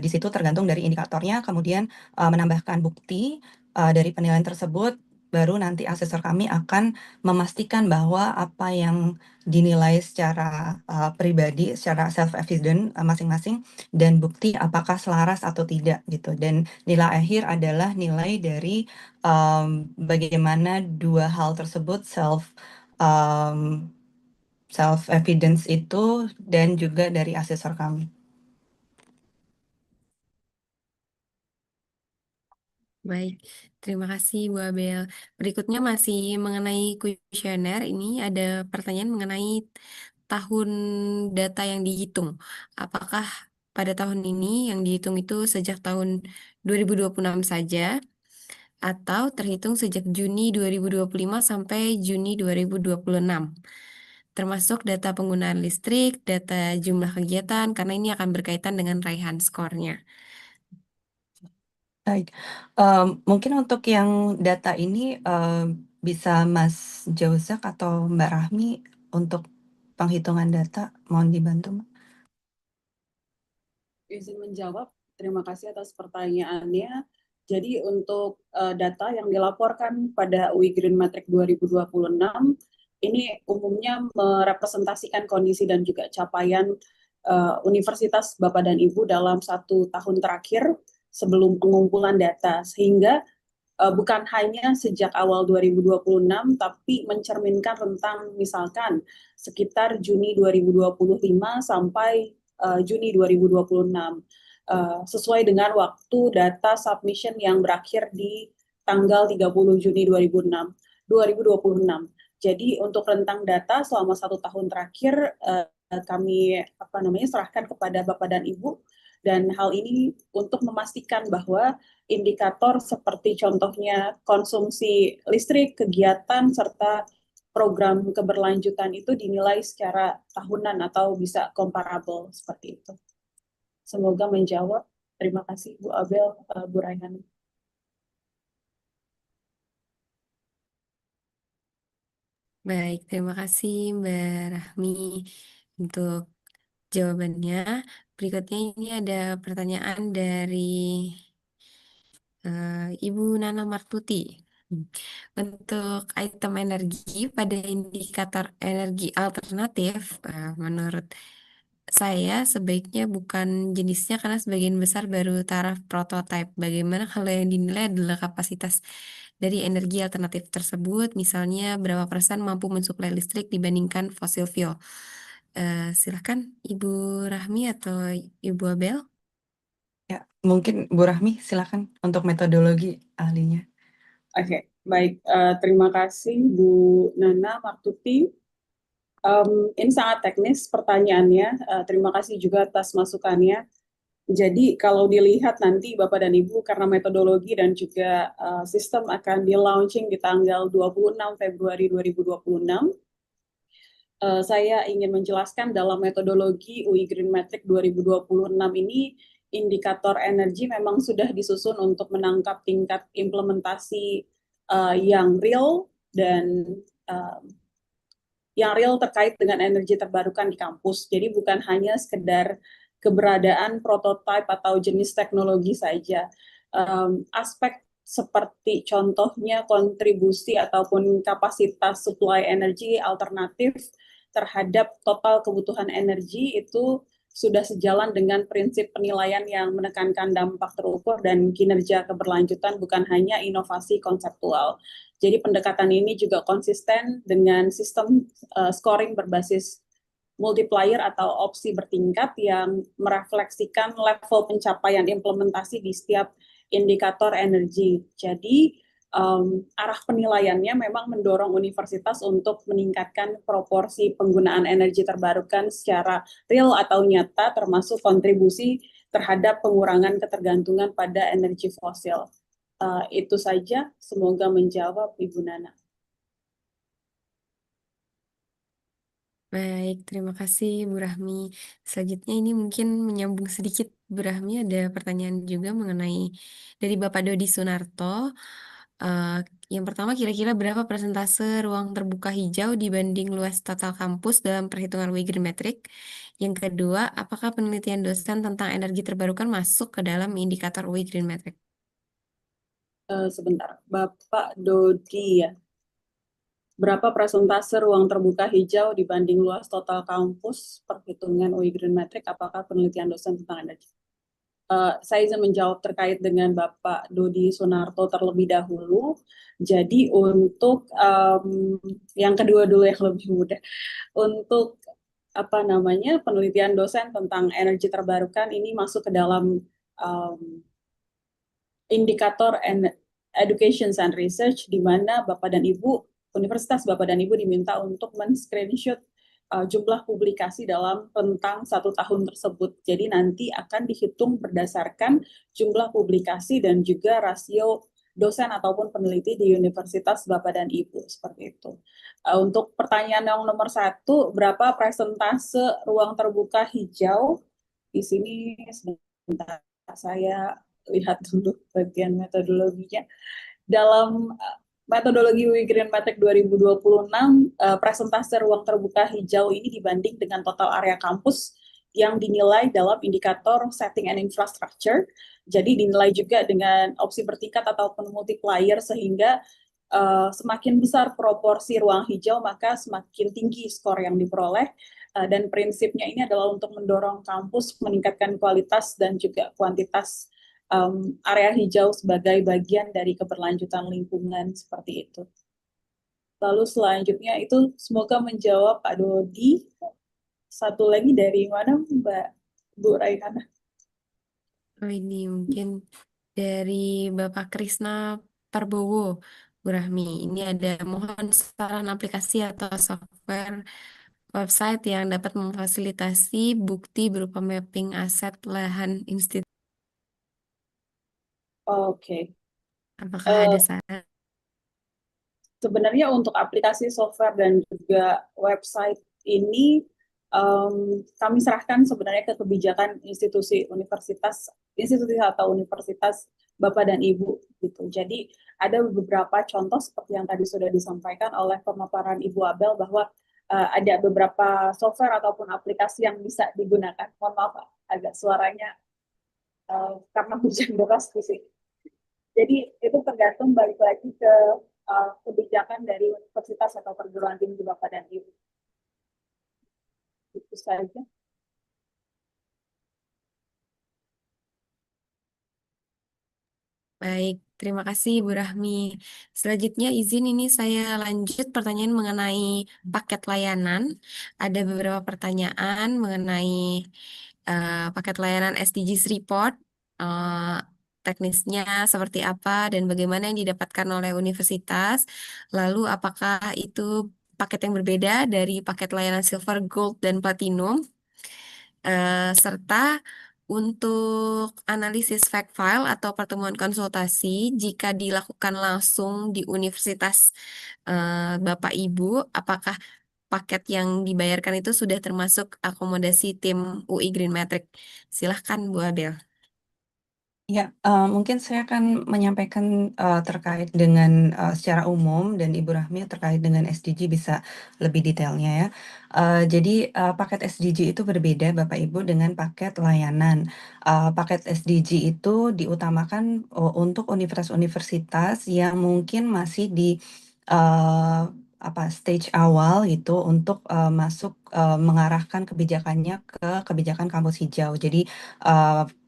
Di situ tergantung dari indikatornya, kemudian menambahkan bukti dari penilaian tersebut, baru nanti asesor kami akan memastikan bahwa apa yang dinilai secara pribadi, secara self-evident masing-masing, dan bukti apakah selaras atau tidak gitu. Dan nilai akhir adalah nilai dari bagaimana dua hal tersebut self-evidence itu dan juga dari asesor kami. Baik, terima kasih Bu Abel. Berikutnya masih mengenai kuesioner, ini ada pertanyaan mengenai tahun data yang dihitung. Apakah pada tahun ini yang dihitung itu sejak tahun 2026 saja atau terhitung sejak Juni 2025 sampai Juni 2026? Termasuk data penggunaan listrik, data jumlah kegiatan, karena ini akan berkaitan dengan raihan skornya. Baik, mungkin untuk yang data ini bisa Mas Jauzak atau Mbak Rahmi untuk penghitungan data, mohon dibantu, Mbak. Izin menjawab, terima kasih atas pertanyaannya. Jadi untuk data yang dilaporkan pada UI Green Metric 2026, ini umumnya merepresentasikan kondisi dan juga capaian Universitas Bapak dan Ibu dalam 1 tahun terakhir sebelum pengumpulan data, sehingga bukan hanya sejak awal 2026, tapi mencerminkan rentang misalkan sekitar Juni 2025 sampai Juni 2026, sesuai dengan waktu data submission yang berakhir di tanggal 30 Juni 2026. Jadi untuk rentang data selama 1 tahun terakhir kami serahkan kepada Bapak dan Ibu, dan hal ini untuk memastikan bahwa indikator seperti contohnya konsumsi listrik, kegiatan, serta program keberlanjutan itu dinilai secara tahunan atau bisa comparable seperti itu. Semoga menjawab. Terima kasih Bu Abel, Bu Raihan. Baik, terima kasih Mbak Rahmi untuk jawabannya. Berikutnya ini ada pertanyaan dari Ibu Nana Martuti. Untuk item energi pada indikator energi alternatif, menurut saya sebaiknya bukan jenisnya karena sebagian besar baru taraf prototipe. Bagaimana kalau yang dinilai adalah kapasitas dari energi alternatif tersebut, misalnya berapa persen mampu mensuplai listrik dibandingkan fosil fuel? Silakan Ibu Rahmi atau Ibu Abel. Ya, mungkin Bu Rahmi silakan untuk metodologi ahlinya. Oke, baik. Terima kasih Bu Nana Martuti. Ini sangat teknis pertanyaannya. Terima kasih juga atas masukannya. Jadi kalau dilihat nanti Bapak dan Ibu, karena metodologi dan juga sistem akan di-launching di tanggal 26 Februari 2026, saya ingin menjelaskan dalam metodologi UI Green Metric 2026 ini, indikator energi memang sudah disusun untuk menangkap tingkat implementasi yang real dan yang real terkait dengan energi terbarukan di kampus. Jadi bukan hanya sekedar keberadaan prototipe atau jenis teknologi saja. Aspek seperti contohnya kontribusi ataupun kapasitas supply energi alternatif terhadap total kebutuhan energi itu sudah sejalan dengan prinsip penilaian yang menekankan dampak terukur dan kinerja keberlanjutan, bukan hanya inovasi konseptual. Jadi pendekatan ini juga konsisten dengan sistem scoring berbasis multiplier atau opsi bertingkat yang merefleksikan level pencapaian implementasi di setiap indikator energi. Jadi arah penilaiannya memang mendorong universitas untuk meningkatkan proporsi penggunaan energi terbarukan secara real atau nyata, termasuk kontribusi terhadap pengurangan ketergantungan pada energi fosil. Itu saja, semoga menjawab Ibu Nana. Baik, terima kasih Bu Rahmi. Selanjutnya ini mungkin menyambung sedikit Bu Rahmi, ada pertanyaan juga mengenai dari Bapak Dodi Sunarto. Yang pertama, kira-kira berapa persentase ruang terbuka hijau dibanding luas total kampus dalam perhitungan UI Green Metric? Yang kedua, apakah penelitian dosen tentang energi terbarukan masuk ke dalam indikator UI Green Metric? Sebentar, Bapak Dodi ya. Berapa persentase ruang terbuka hijau dibanding luas total kampus perhitungan UI Green Metric? Apakah penelitian dosen tentang energi? Saya izin menjawab terkait dengan Bapak Dodi Sunarto terlebih dahulu. Jadi untuk yang kedua dulu yang lebih mudah, untuk penelitian dosen tentang energi terbarukan ini masuk ke dalam indikator education and research, di mana Bapak dan Ibu, Universitas Bapak dan Ibu diminta untuk men-screenshot jumlah publikasi dalam rentang 1 tahun tersebut. Jadi nanti akan dihitung berdasarkan jumlah publikasi dan juga rasio dosen ataupun peneliti di Universitas Bapak dan Ibu, seperti itu. Untuk pertanyaan yang nomor 1, berapa persentase ruang terbuka hijau? Di sini sebentar saya lihat dulu bagian metodologinya. Dalam metodologi UI Green Metric 2026, presentase ruang terbuka hijau ini dibanding dengan total area kampus yang dinilai dalam indikator setting and infrastructure. Jadi dinilai juga dengan opsi bertingkat ataupun multiplier, sehingga semakin besar proporsi ruang hijau, maka semakin tinggi skor yang diperoleh. Dan prinsipnya ini adalah untuk mendorong kampus meningkatkan kualitas dan juga kuantitas area hijau sebagai bagian dari keberlanjutan lingkungan seperti itu. Lalu selanjutnya itu semoga menjawab Pak Dodi. Satu lagi dari mana Bu Raihana? Oh, ini mungkin dari Bapak Krisna Parbowo, Bu Rahmi. Ini ada mohon saran aplikasi atau software website yang dapat memfasilitasi bukti berupa mapping aset lahan institusi. Oke. Apakah ada saran? Sebenarnya untuk aplikasi software dan juga website ini kami serahkan sebenarnya ke kebijakan institusi atau universitas Bapak dan Ibu gitu. Jadi ada beberapa contoh seperti yang tadi sudah disampaikan oleh pemaparan Ibu Abel bahwa ada beberapa software ataupun aplikasi yang bisa digunakan. Mohon maaf Pak, agak suaranya karena hujan deras di sini. Jadi itu tergantung balik lagi ke kebijakan dari universitas atau perguruan tinggi Bapak dan Ibu. Itu saja. Baik, terima kasih Bu Rahmi. Selanjutnya izin ini saya lanjut pertanyaan mengenai paket layanan. Ada beberapa pertanyaan mengenai paket layanan SDGs Report. Teknisnya seperti apa dan bagaimana yang didapatkan oleh universitas. Lalu apakah itu paket yang berbeda dari paket layanan Silver, Gold, dan Platinum. Serta untuk analisis fact file atau pertemuan konsultasi jika dilakukan langsung di universitas Bapak Ibu, apakah paket yang dibayarkan itu sudah termasuk akomodasi tim UI Green Matrix? Silahkan Bu Abel. Ya, mungkin saya akan menyampaikan terkait dengan secara umum dan Ibu Rahmi terkait dengan SDG bisa lebih detailnya ya. Jadi paket SDG itu berbeda Bapak Ibu dengan paket layanan. Paket SDG itu diutamakan untuk universitas-universitas yang mungkin masih di stage awal gitu untuk masuk mengarahkan kebijakannya ke kebijakan kampus hijau. Jadi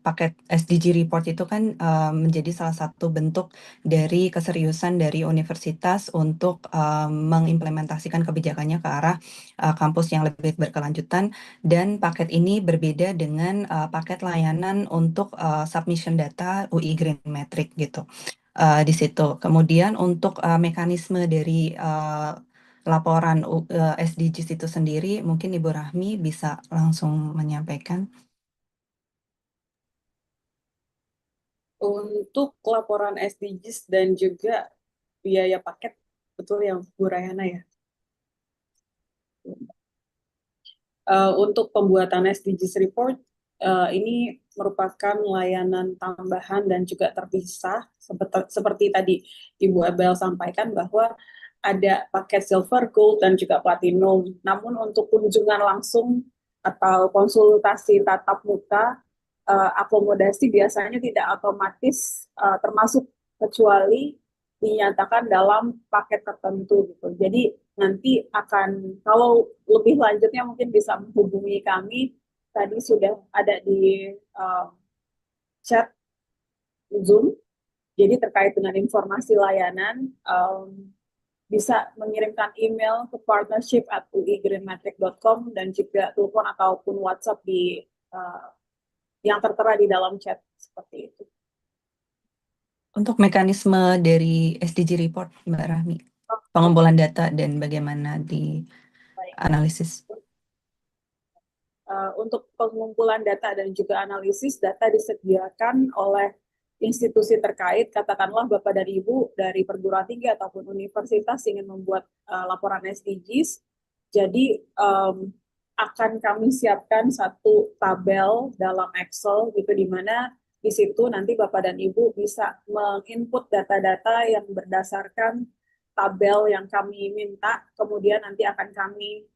paket SDG report itu kan menjadi salah satu bentuk dari keseriusan dari universitas untuk mengimplementasikan kebijakannya ke arah kampus yang lebih berkelanjutan, dan paket ini berbeda dengan paket layanan untuk submission data UI Green Matrix gitu. Di situ. Kemudian untuk mekanisme dari laporan SDGs itu sendiri, mungkin Ibu Rahmi bisa langsung menyampaikan. Untuk laporan SDGs dan juga biaya paket, betul yang Bu Rayana ya? Untuk pembuatan SDGs report, ini merupakan layanan tambahan dan juga terpisah, seperti tadi Ibu Abel sampaikan bahwa ada paket silver, gold, dan juga platinum. Namun untuk kunjungan langsung atau konsultasi tatap muka, akomodasi biasanya tidak otomatis termasuk kecuali dinyatakan dalam paket tertentu gitu. Jadi nanti akan, kalau lebih lanjutnya mungkin bisa menghubungi kami. Tadi sudah ada di chat Zoom. Jadi terkait dengan informasi layanan, bisa mengirimkan email ke partnership@uigreenmatrix.com dan juga telepon ataupun WhatsApp di yang tertera di dalam chat seperti itu. Untuk mekanisme dari SDG report, Mbak Rahmi, pengumpulan data dan bagaimana di analisis. Untuk pengumpulan data dan juga analisis, data disediakan oleh institusi terkait, katakanlah Bapak dan Ibu dari perguruan tinggi ataupun universitas ingin membuat laporan SDGs, jadi akan kami siapkan satu tabel dalam Excel gitu, di mana di situ nanti Bapak dan Ibu bisa menginput data-data yang berdasarkan tabel yang kami minta, kemudian nanti akan kami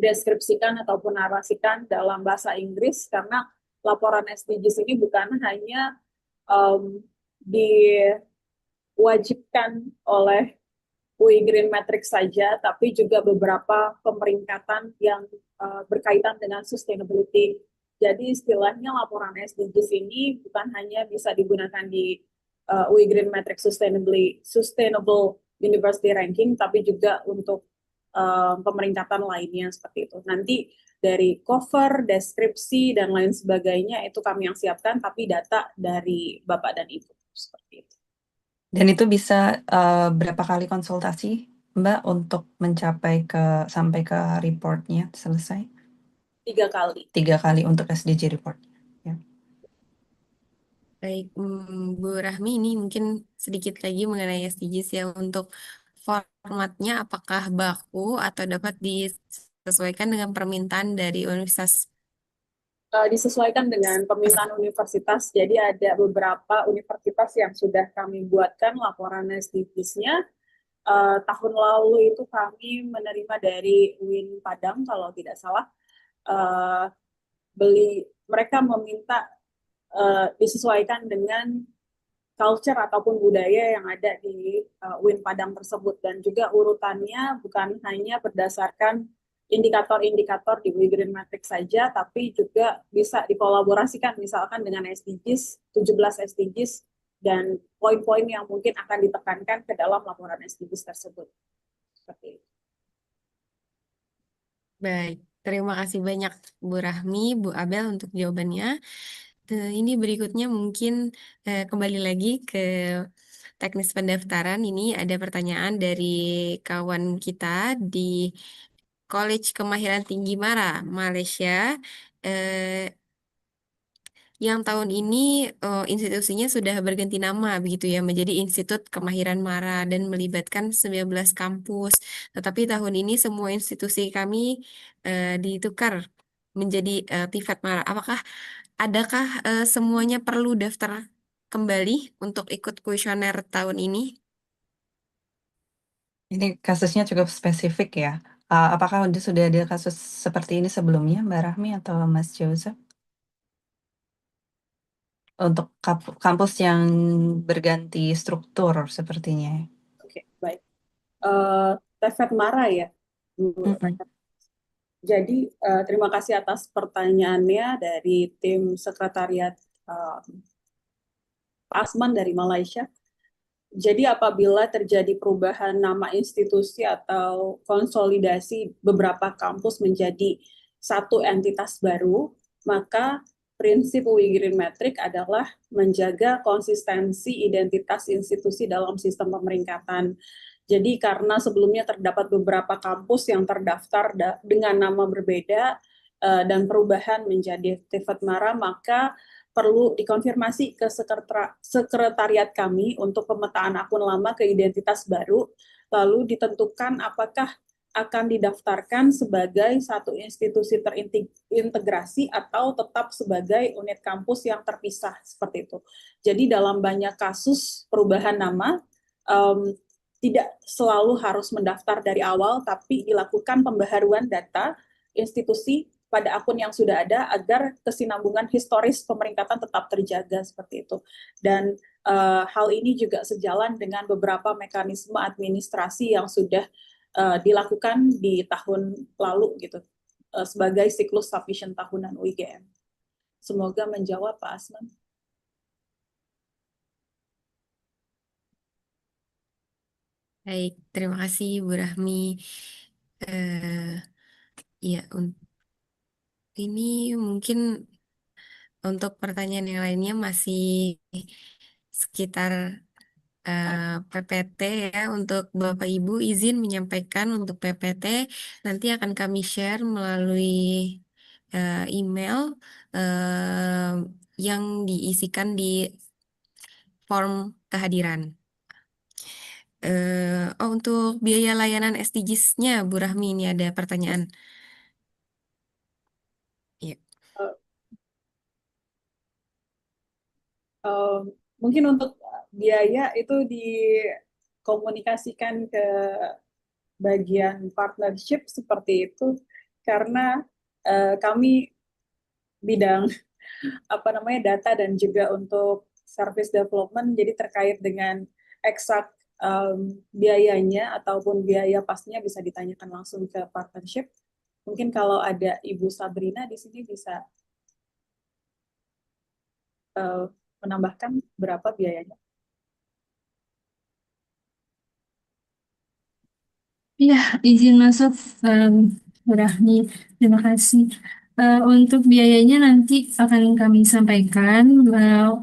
deskripsikan ataupun narasikan dalam bahasa Inggris, karena laporan SDGs ini bukan hanya diwajibkan oleh UI Green Matrix saja, tapi juga beberapa pemeringkatan yang berkaitan dengan sustainability. Jadi istilahnya laporan SDGs ini bukan hanya bisa digunakan di UI Green Matrix Sustainable University Ranking, tapi juga untuk pemeringkatan lainnya seperti itu. Nanti dari cover, deskripsi, dan lain sebagainya itu kami yang siapkan, tapi data dari Bapak dan Ibu seperti itu. Dan itu bisa berapa kali konsultasi, Mbak, untuk mencapai sampai ke reportnya selesai? 3 kali. 3 kali untuk SDG report. Ya. Baik, Bu Rahmi, ini mungkin sedikit lagi mengenai SDGs ya. Untuk formatnya apakah baku atau dapat disesuaikan dengan permintaan dari universitas? Disesuaikan dengan permintaan universitas. Jadi ada beberapa universitas yang sudah kami buatkan laporan SDGs-nya. Tahun lalu itu kami menerima dari UIN Padang kalau tidak salah. Mereka meminta disesuaikan dengan culture ataupun budaya yang ada di UIN Padang tersebut, dan juga urutannya bukan hanya berdasarkan indikator-indikator di UI Green Matrix saja, tapi juga bisa dikolaborasikan misalkan dengan SDGs, 17 SDGs, dan poin-poin yang mungkin akan ditekankan ke dalam laporan SDGs tersebut. Seperti itu. Baik, terima kasih banyak Bu Rahmi, Bu Abel untuk jawabannya. Ini berikutnya mungkin kembali lagi ke teknis pendaftaran. Ini ada pertanyaan dari kawan kita di College Kemahiran Tinggi Mara, Malaysia. Yang tahun ini institusinya sudah berganti nama begitu ya, menjadi Institut Kemahiran Mara dan melibatkan 19 kampus. Tetapi tahun ini semua institusi kami ditukar menjadi TIFAD Mara. Adakah semuanya perlu daftar kembali untuk ikut kuesioner tahun ini? Ini kasusnya cukup spesifik ya. Apakah sudah ada kasus seperti ini sebelumnya, Mbak Rahmi atau Mas Joseph? Untuk kampus yang berganti struktur sepertinya. Oke, baik. TIFAD Mara ya. Jadi terima kasih atas pertanyaannya dari tim sekretariat Pak Asman dari Malaysia. Jadi apabila terjadi perubahan nama institusi atau konsolidasi beberapa kampus menjadi satu entitas baru, maka prinsip UI Green Matrix adalah menjaga konsistensi identitas institusi dalam sistem pemeringkatan. Jadi karena sebelumnya terdapat beberapa kampus yang terdaftar dengan nama berbeda dan perubahan menjadi TIFAD Mara, maka perlu dikonfirmasi ke sekretariat kami untuk pemetaan akun lama ke identitas baru, lalu ditentukan apakah akan didaftarkan sebagai satu institusi terintegrasi atau tetap sebagai unit kampus yang terpisah, seperti itu. Jadi dalam banyak kasus perubahan nama, tidak selalu harus mendaftar dari awal, tapi dilakukan pembaharuan data institusi pada akun yang sudah ada agar kesinambungan historis pemeringkatan tetap terjaga seperti itu. Dan hal ini juga sejalan dengan beberapa mekanisme administrasi yang sudah dilakukan di tahun lalu gitu sebagai siklus submission tahunan UIGM. Semoga menjawab Pak Asman. Baik, terima kasih Bu Rahmi. Ya, ini mungkin untuk pertanyaan yang lainnya masih sekitar PPT ya. Untuk Bapak Ibu izin menyampaikan untuk PPT nanti akan kami share melalui email yang diisikan di form kehadiran. Untuk biaya layanan SDGs-nya, Bu Rahmi, ini ada pertanyaan. Iya. Mungkin untuk biaya itu dikomunikasikan ke bagian partnership seperti itu, karena kami bidang data dan juga untuk service development, jadi terkait dengan exact biayanya ataupun biaya pastinya bisa ditanyakan langsung ke partnership. Mungkin kalau ada Ibu Sabrina di sini bisa menambahkan berapa biayanya. Ya, izin masuk, Rahmi. Terima kasih. Untuk biayanya nanti akan kami sampaikan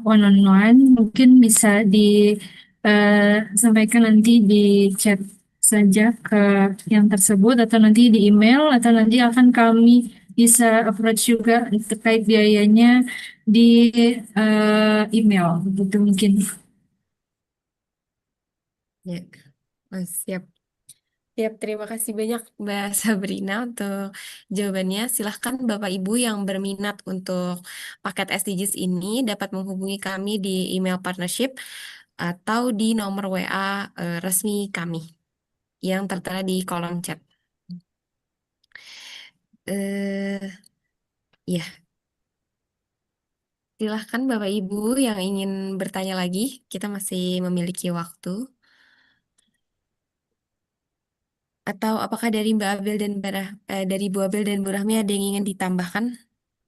one on one. Mungkin bisa disampaikan nanti di chat saja ke yang tersebut, atau nanti di email, atau nanti akan kami bisa approach juga terkait biayanya di email. Begitu mungkin. Ya, siap. Siap, terima kasih banyak Mbak Sabrina untuk jawabannya. Silahkan Bapak Ibu yang berminat untuk paket SDGs ini dapat menghubungi kami di email partnership atau di nomor WA resmi kami yang tertera di kolom chat. Eh, ya, silahkan Bapak Ibu yang ingin bertanya lagi. Kita masih memiliki waktu. Atau apakah dari Mbak Abel dan dari Bu Abel dan Bu Rahmi ada yang ingin ditambahkan?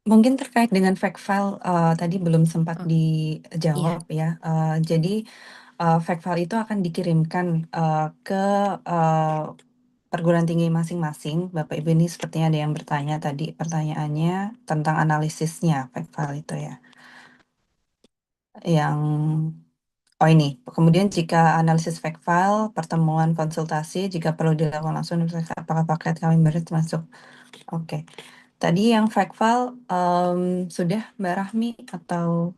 Mungkin terkait dengan fact file tadi belum sempat Oh, dijawab ya. Jadi fact file itu akan dikirimkan ke perguruan tinggi masing-masing. Bapak Ibu ini sepertinya ada yang bertanya tadi pertanyaannya tentang analisisnya fact file itu ya. Yang ini. Kemudian jika analisis fact file, pertemuan konsultasi jika perlu dilakukan langsung, apakah paket kami beri termasuk. Oke. Tadi yang fact file sudah Mbak Rahmi atau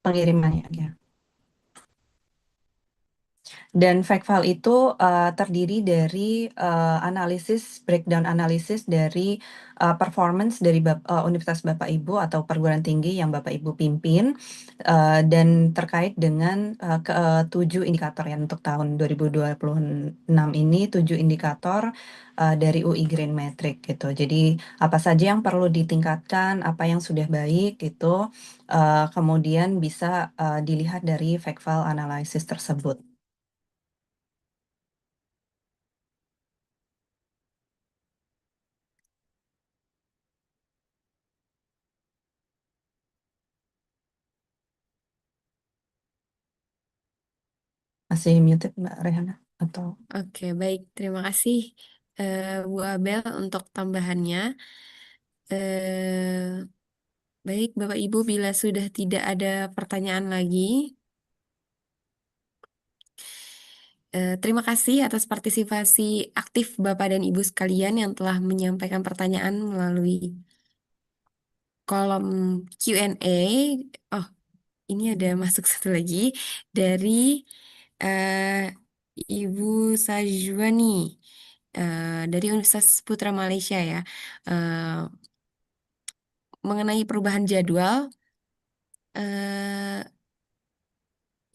pengirimannya ya. Dan fact file itu terdiri dari analisis, breakdown analisis dari performance dari Universitas Bapak Ibu atau perguruan tinggi yang Bapak Ibu pimpin, dan terkait dengan 7 indikator ya untuk tahun 2026 ini, 7 indikator dari UI Green Metric gitu. Jadi apa saja yang perlu ditingkatkan, apa yang sudah baik gitu, kemudian bisa dilihat dari fact file analysis tersebut. Masih muted Mbak Rehana atau oke, baik. Terima kasih Bu Abel untuk tambahannya. Eh, baik, Bapak Ibu, bila sudah tidak ada pertanyaan lagi, terima kasih atas partisipasi aktif Bapak dan Ibu sekalian yang telah menyampaikan pertanyaan melalui kolom Q&A. Oh, ini ada masuk satu lagi dari eh, Ibu Sajwani dari Universitas Putra Malaysia ya. Mengenai perubahan jadwal,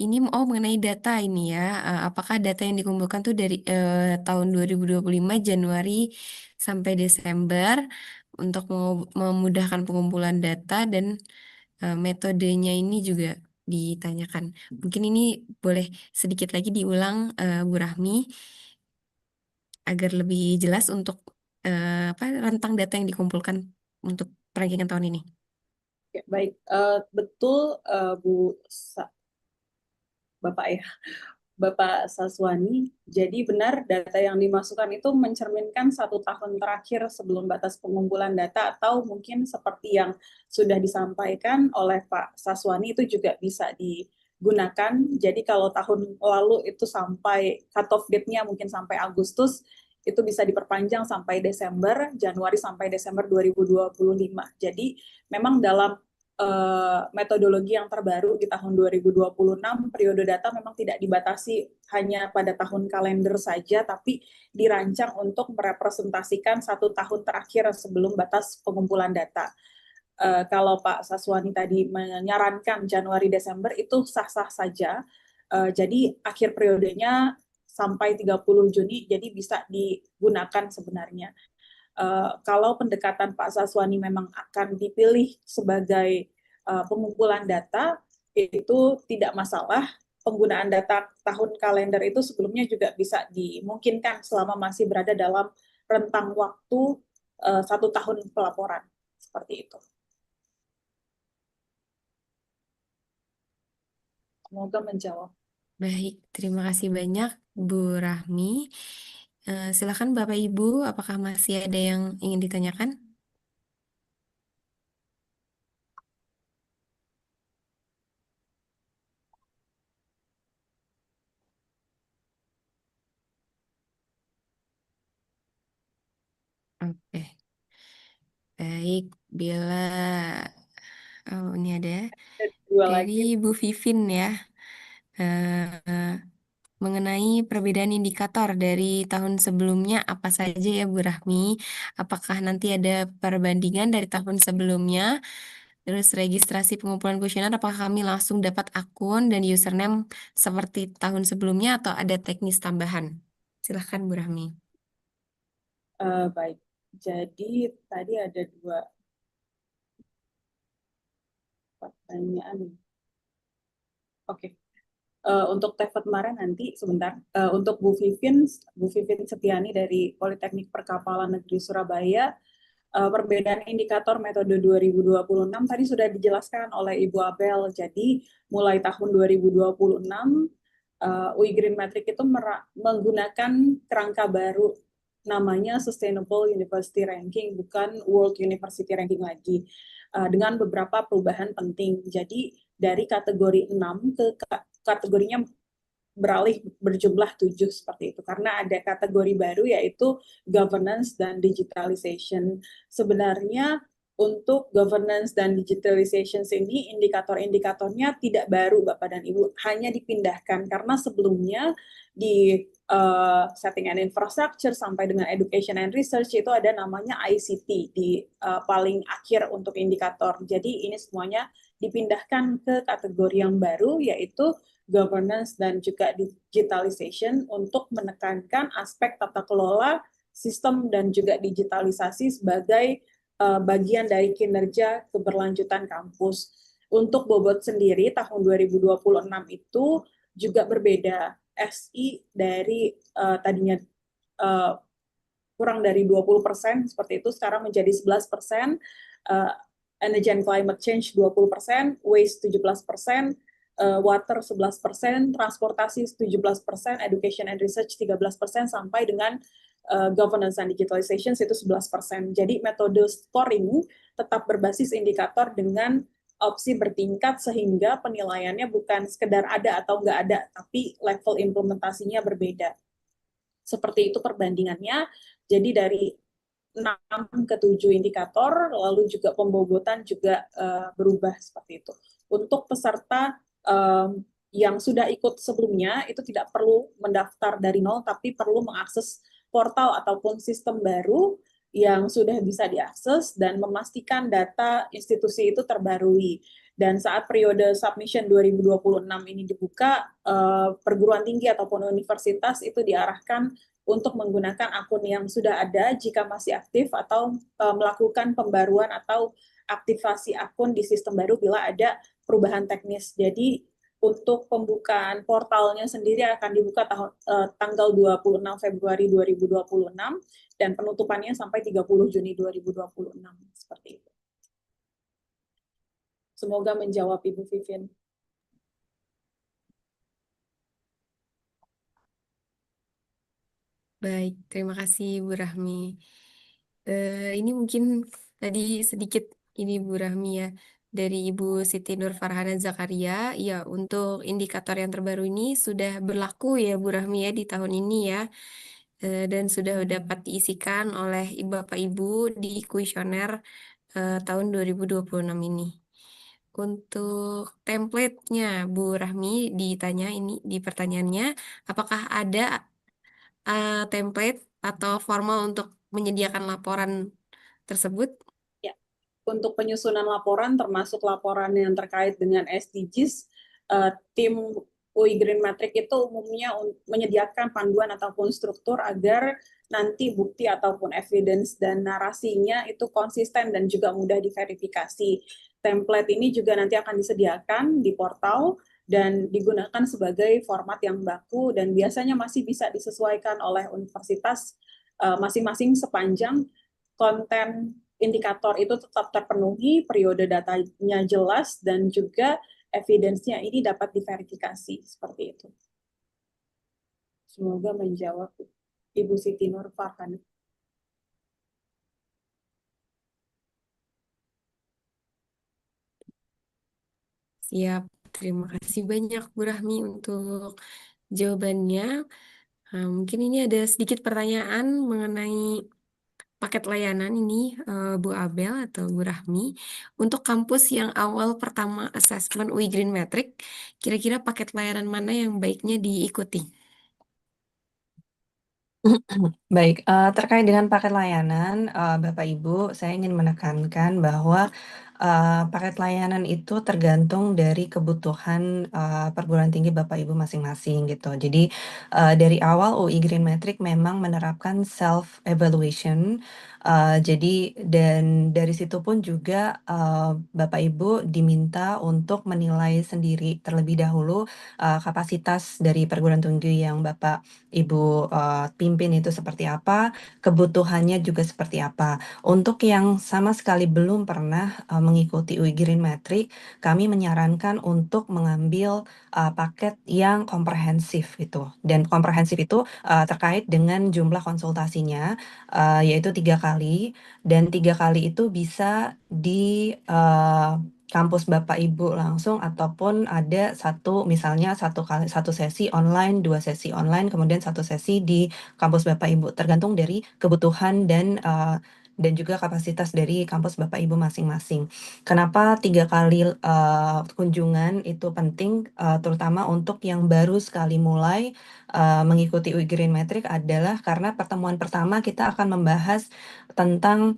ini mengenai data ini ya. Apakah data yang dikumpulkan tuh dari tahun 2025 Januari sampai Desember untuk memudahkan pengumpulan data dan metodenya ini juga ditanyakan. Mungkin ini boleh sedikit lagi diulang Bu Rahmi agar lebih jelas untuk rentang data yang dikumpulkan untuk perankingan tahun ini. Ya, baik, betul Bu Bapak ya, Bapak Saswani. Jadi benar data yang dimasukkan itu mencerminkan 1 tahun terakhir sebelum batas pengumpulan data, atau mungkin seperti yang sudah disampaikan oleh Pak Saswani itu juga bisa digunakan. Jadi kalau tahun lalu itu sampai cut-off date-nya mungkin sampai Agustus, itu bisa diperpanjang sampai Desember, Januari sampai Desember 2025. Jadi memang dalam metodologi yang terbaru di tahun 2026, periode data memang tidak dibatasi hanya pada tahun kalender saja, tapi dirancang untuk merepresentasikan 1 tahun terakhir sebelum batas pengumpulan data. Kalau Pak Saswani tadi menyarankan Januari Desember itu sah-sah saja. Jadi akhir periodenya sampai 30 Juni, jadi bisa digunakan sebenarnya. Kalau pendekatan Pak Saswani memang akan dipilih sebagai pengumpulan data, itu tidak masalah. penggunaan data tahun kalender itu sebelumnya juga bisa dimungkinkan selama masih berada dalam rentang waktu 1 tahun pelaporan, seperti itu. Semoga menjawab. Baik, terima kasih banyak Bu Rahmi. Silakan Bapak Ibu, apakah masih ada yang ingin ditanyakan? Oke, baik. Bila ini ada Dua dari lagi. Bu Vivin ya. Eh, mengenai perbedaan indikator dari tahun sebelumnya apa saja ya Bu Rahmi? Apakah nanti ada perbandingan dari tahun sebelumnya? Terus registrasi pengumpulan kuesioner, apakah kami langsung dapat akun dan username seperti tahun sebelumnya atau ada teknis tambahan? Silahkan Bu Rahmi. Baik, jadi tadi ada 2 pertanyaan. Oke. Untuk TEFA kemarin nanti sebentar. Untuk Bu Vivin Setiani dari Politeknik Perkapalan Negeri Surabaya, perbedaan indikator metode 2026 tadi sudah dijelaskan oleh Ibu Abel. Jadi mulai tahun 2026 UI Green Metric itu menggunakan kerangka baru namanya Sustainable University Ranking, bukan World University Ranking lagi, dengan beberapa perubahan penting. Jadi dari kategori 6 ke kategorinya beralih berjumlah 7 seperti itu, karena ada kategori baru yaitu governance dan digitalization. Sebenarnya untuk governance dan digitalization ini indikator-indikatornya tidak baru Bapak dan Ibu, hanya dipindahkan karena sebelumnya di setting and infrastructure sampai dengan education and research itu ada namanya ICT di paling akhir untuk indikator. Jadi ini semuanya dipindahkan ke kategori yang baru yaitu governance dan juga digitalization untuk menekankan aspek tata kelola, sistem dan juga digitalisasi sebagai bagian dari kinerja keberlanjutan kampus. Untuk bobot sendiri tahun 2026 itu juga berbeda. SI dari tadinya kurang dari 20% seperti itu sekarang menjadi 11%, energy and climate change 20%, waste 17%, water 11%, transportasi 17%, education and research 13%, sampai dengan governance and digitalization itu 11%. Jadi metode scoring tetap berbasis indikator dengan opsi bertingkat sehingga penilaiannya bukan sekedar ada atau nggak ada, tapi level implementasinya berbeda. Seperti itu perbandingannya. Jadi dari 6 ke 7 indikator, lalu juga pembobotan juga berubah seperti itu. Untuk peserta yang sudah ikut sebelumnya itu tidak perlu mendaftar dari nol, tapi perlu mengakses portal ataupun sistem baru yang sudah bisa diakses dan memastikan data institusi itu terbarui. Dan saat periode submission 2026 ini dibuka, perguruan tinggi ataupun universitas itu diarahkan untuk menggunakan akun yang sudah ada jika masih aktif atau melakukan pembaruan atau aktivasi akun di sistem baru bila ada perubahan teknis. Jadi untuk pembukaan portalnya sendiri akan dibuka tanggal 26 Februari 2026 dan penutupannya sampai 30 Juni 2026 seperti itu. Semoga menjawab Ibu Vivin. Baik, terima kasih Bu Rahmi. Ini mungkin tadi sedikit ini Bu Rahmi ya, dari Ibu Siti Nur Farhana Zakaria. Ya, untuk indikator yang terbaru ini sudah berlaku ya Bu Rahmi ya di tahun ini ya. Dan sudah dapat diisikan oleh Bapak Ibu di kuesioner tahun 2026 ini. Untuk template-nya Bu Rahmi ditanya ini di pertanyaannya, apakah ada template atau formal untuk menyediakan laporan tersebut? Ya, untuk penyusunan laporan termasuk laporan yang terkait dengan SDGs, tim UI Green Metric itu umumnya menyediakan panduan ataupun struktur agar nanti bukti ataupun evidence dan narasinya itu konsisten dan juga mudah diverifikasi. Template ini juga nanti akan disediakan di portal dan digunakan sebagai format yang baku dan biasanya masih bisa disesuaikan oleh universitas masing-masing sepanjang konten indikator itu tetap terpenuhi, periode datanya jelas, dan juga evidence-nya ini dapat diverifikasi seperti itu. Semoga menjawab Ibu Siti Nur Farhan. Siap, terima kasih banyak Bu Rahmi untuk jawabannya. Mungkin ini ada sedikit pertanyaan mengenai paket layanan ini, Bu Abel atau Bu Rahmi. Untuk kampus yang awal pertama assessment UI Green Metric, kira-kira paket layanan mana yang baiknya diikuti? Baik, terkait dengan paket layanan, Bapak Ibu, saya ingin menekankan bahwa paket layanan itu tergantung dari kebutuhan perguruan tinggi Bapak Ibu masing-masing gitu. Jadi dari awal UI Green Metric memang menerapkan self evaluation. Jadi dan dari situ pun juga Bapak Ibu diminta untuk menilai sendiri terlebih dahulu kapasitas dari perguruan tinggi yang Bapak Ibu pimpin itu seperti apa, kebutuhannya juga seperti apa. Untuk yang sama sekali belum pernah mengikuti UI Green Metric, kami menyarankan untuk mengambil paket yang komprehensif itu. Dan komprehensif itu terkait dengan jumlah konsultasinya, yaitu 3 kali. Dan 3 kali itu bisa di kampus Bapak Ibu langsung ataupun ada misalnya satu sesi online, 2 sesi online, kemudian 1 sesi di kampus Bapak Ibu, tergantung dari kebutuhan dan juga kapasitas dari kampus Bapak Ibu masing-masing. Kenapa 3 kali kunjungan itu penting, terutama untuk yang baru sekali mulai mengikuti UI Green Metric adalah karena pertemuan pertama kita akan membahas tentang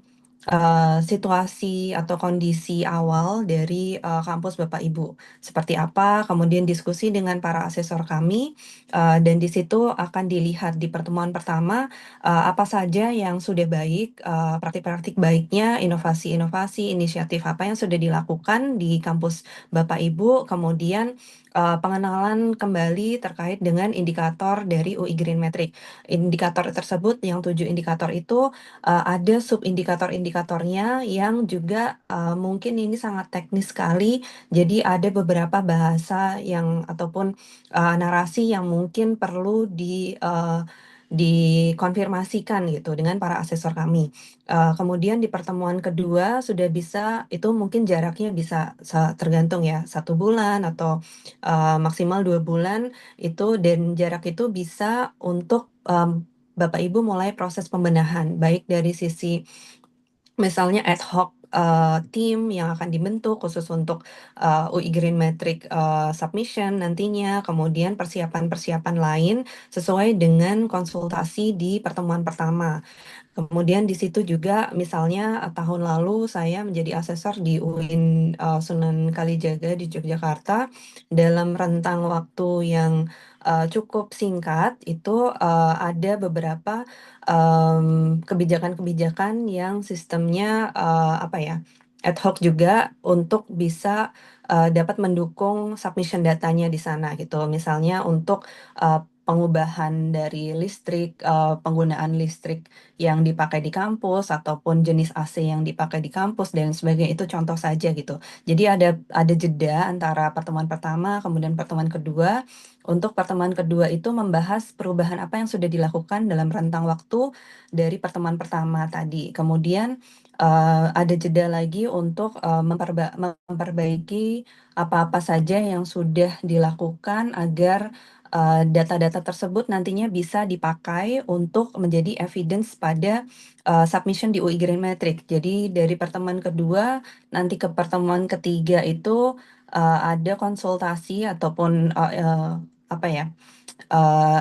situasi atau kondisi awal dari kampus Bapak Ibu seperti apa, kemudian diskusi dengan para asesor kami, dan di situ akan dilihat di pertemuan pertama apa saja yang sudah baik, praktik-praktik baiknya, inovasi-inovasi, inisiatif apa yang sudah dilakukan di kampus Bapak Ibu, kemudian pengenalan kembali terkait dengan indikator dari UI Green Metric. Indikator tersebut, yang 7 indikator itu ada sub-indikator-indikatornya yang juga mungkin ini sangat teknis sekali. Jadi ada beberapa bahasa ataupun narasi yang mungkin perlu dikonfirmasikan gitu dengan para asesor kami. Kemudian di pertemuan kedua sudah bisa, itu mungkin jaraknya bisa tergantung ya, 1 bulan atau maksimal 2 bulan itu, dan jarak itu bisa untuk Bapak Ibu mulai proses pembenahan, baik dari sisi misalnya ad hoc tim yang akan dibentuk khusus untuk UI Green Metric submission nantinya, kemudian persiapan-persiapan lain sesuai dengan konsultasi di pertemuan pertama. Kemudian di situ juga misalnya tahun lalu saya menjadi asesor di UIN Sunan Kalijaga di Yogyakarta, dalam rentang waktu yang cukup singkat itu ada beberapa kebijakan-kebijakan yang sistemnya apa ya, ad hoc juga untuk bisa dapat mendukung submission datanya di sana gitu. Misalnya untuk pengubahan dari listrik, penggunaan listrik yang dipakai di kampus ataupun jenis AC yang dipakai di kampus dan sebagainya, itu contoh saja gitu. Jadi ada jeda antara pertemuan pertama kemudian pertemuan kedua. Untuk pertemuan kedua itu membahas perubahan apa yang sudah dilakukan dalam rentang waktu dari pertemuan pertama tadi. Kemudian ada jeda lagi untuk memperbaiki apa-apa saja yang sudah dilakukan agar data-data tersebut nantinya bisa dipakai untuk menjadi evidence pada submission di UI Green Metric. Jadi dari pertemuan kedua nanti ke pertemuan ketiga itu ada konsultasi ataupun apa ya,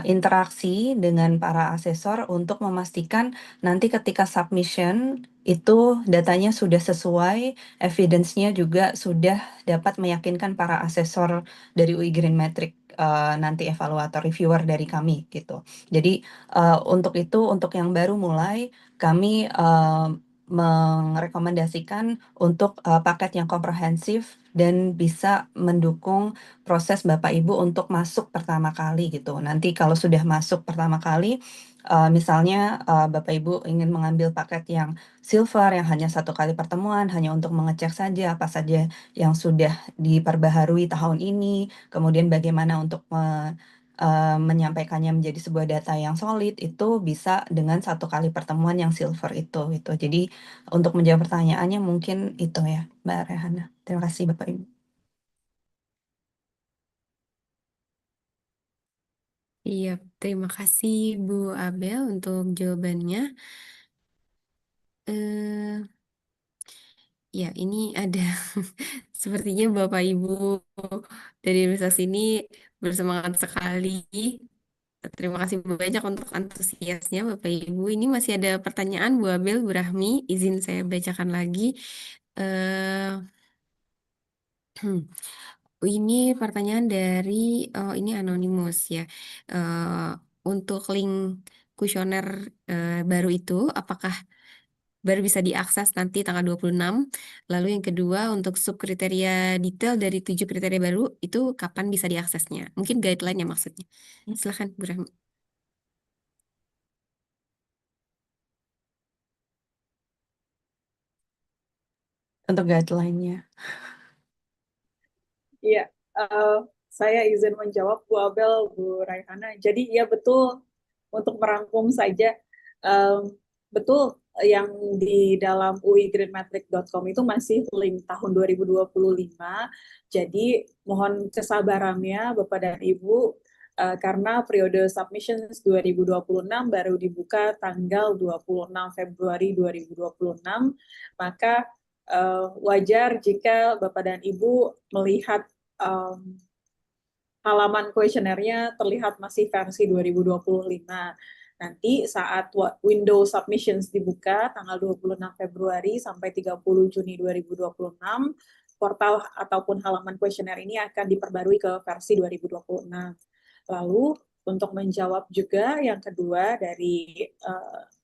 interaksi dengan para asesor untuk memastikan nanti ketika submission itu datanya sudah sesuai, evidence-nya juga sudah dapat meyakinkan para asesor dari UI Green Metric, nanti evaluator reviewer dari kami gitu. Jadi untuk itu, untuk yang baru mulai, kami merekomendasikan untuk paket yang komprehensif dan bisa mendukung proses Bapak Ibu untuk masuk pertama kali gitu. Nanti kalau sudah masuk pertama kali, misalnya Bapak Ibu ingin mengambil paket yang silver yang hanya satu kali pertemuan, hanya untuk mengecek saja apa saja yang sudah diperbaharui tahun ini, kemudian bagaimana untuk menyampaikannya menjadi sebuah data yang solid, itu bisa dengan satu kali pertemuan yang silver itu. Jadi untuk menjawab pertanyaannya mungkin itu ya, Mbak Rehana. Terima kasih Bapak Ibu. Iya, terima kasih Bu Abel untuk jawabannya. Eh, ya, ini ada sepertinya Bapak Ibu dari universitas ini bersemangat sekali. Terima kasih banyak untuk antusiasnya Bapak Ibu. Ini masih ada pertanyaan Bu Abel, Bu Rahmi. Izin saya bacakan lagi. Eh, ini pertanyaan dari ini anonimus ya. Eh, untuk link kuesioner baru itu, apakah baru bisa diakses nanti tanggal 26? Lalu yang kedua, untuk subkriteria detail dari 7 kriteria baru, itu kapan bisa diaksesnya? Mungkin guideline-nya maksudnya. Silakan, Bu Rahmi. Untuk guideline-nya. Iya, saya izin menjawab Bu Abel, Bu Raihana. Jadi ya betul, untuk merangkum saja, betul yang di dalam uigreenmetric.com itu masih link tahun 2025. Jadi mohon kesabarannya Bapak dan Ibu, karena periode submissions 2026 baru dibuka tanggal 26 Februari 2026, maka wajar jika Bapak dan Ibu melihat halaman kuesionernya terlihat masih versi 2025. Nanti saat window submissions dibuka tanggal 26 Februari sampai 30 Juni 2026, portal ataupun halaman kuesioner ini akan diperbarui ke versi 2026. Lalu untuk menjawab juga yang kedua dari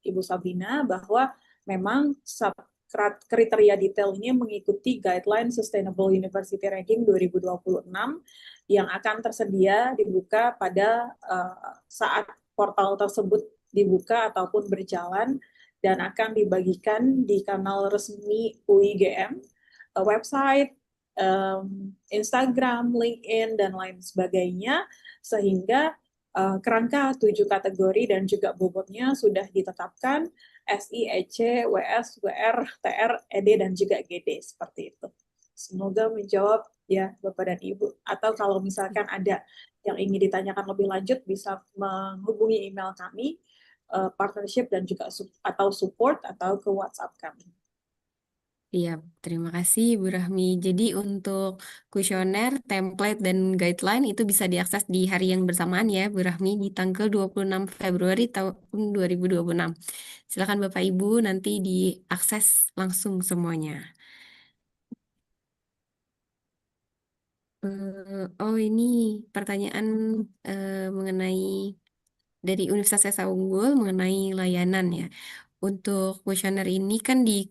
Ibu Sabrina, bahwa memang kriteria detail ini mengikuti Guideline Sustainable University Ranking 2026 yang akan tersedia dibuka pada saat portal tersebut dibuka ataupun berjalan, dan akan dibagikan di kanal resmi UIGM, website, Instagram, LinkedIn, dan lain sebagainya, sehingga kerangka 7 kategori dan juga bobotnya sudah ditetapkan SI, EC, WS, WR, TR, ED, dan juga GD, seperti itu. Semoga menjawab ya Bapak dan Ibu. Atau kalau misalkan ada yang ingin ditanyakan lebih lanjut, bisa menghubungi email kami, partnership dan juga atau support, atau ke WhatsApp kami. Iya, terima kasih Bu Rahmi. Jadi untuk kuesioner, template, dan guideline itu bisa diakses di hari yang bersamaan ya Bu Rahmi, di tanggal 26 Februari tahun 2026. Silakan Bapak Ibu nanti diakses langsung semuanya. Oh ini pertanyaan mengenai dari Universitas Esa Unggul mengenai layanan ya. Untuk kuesioner ini kan di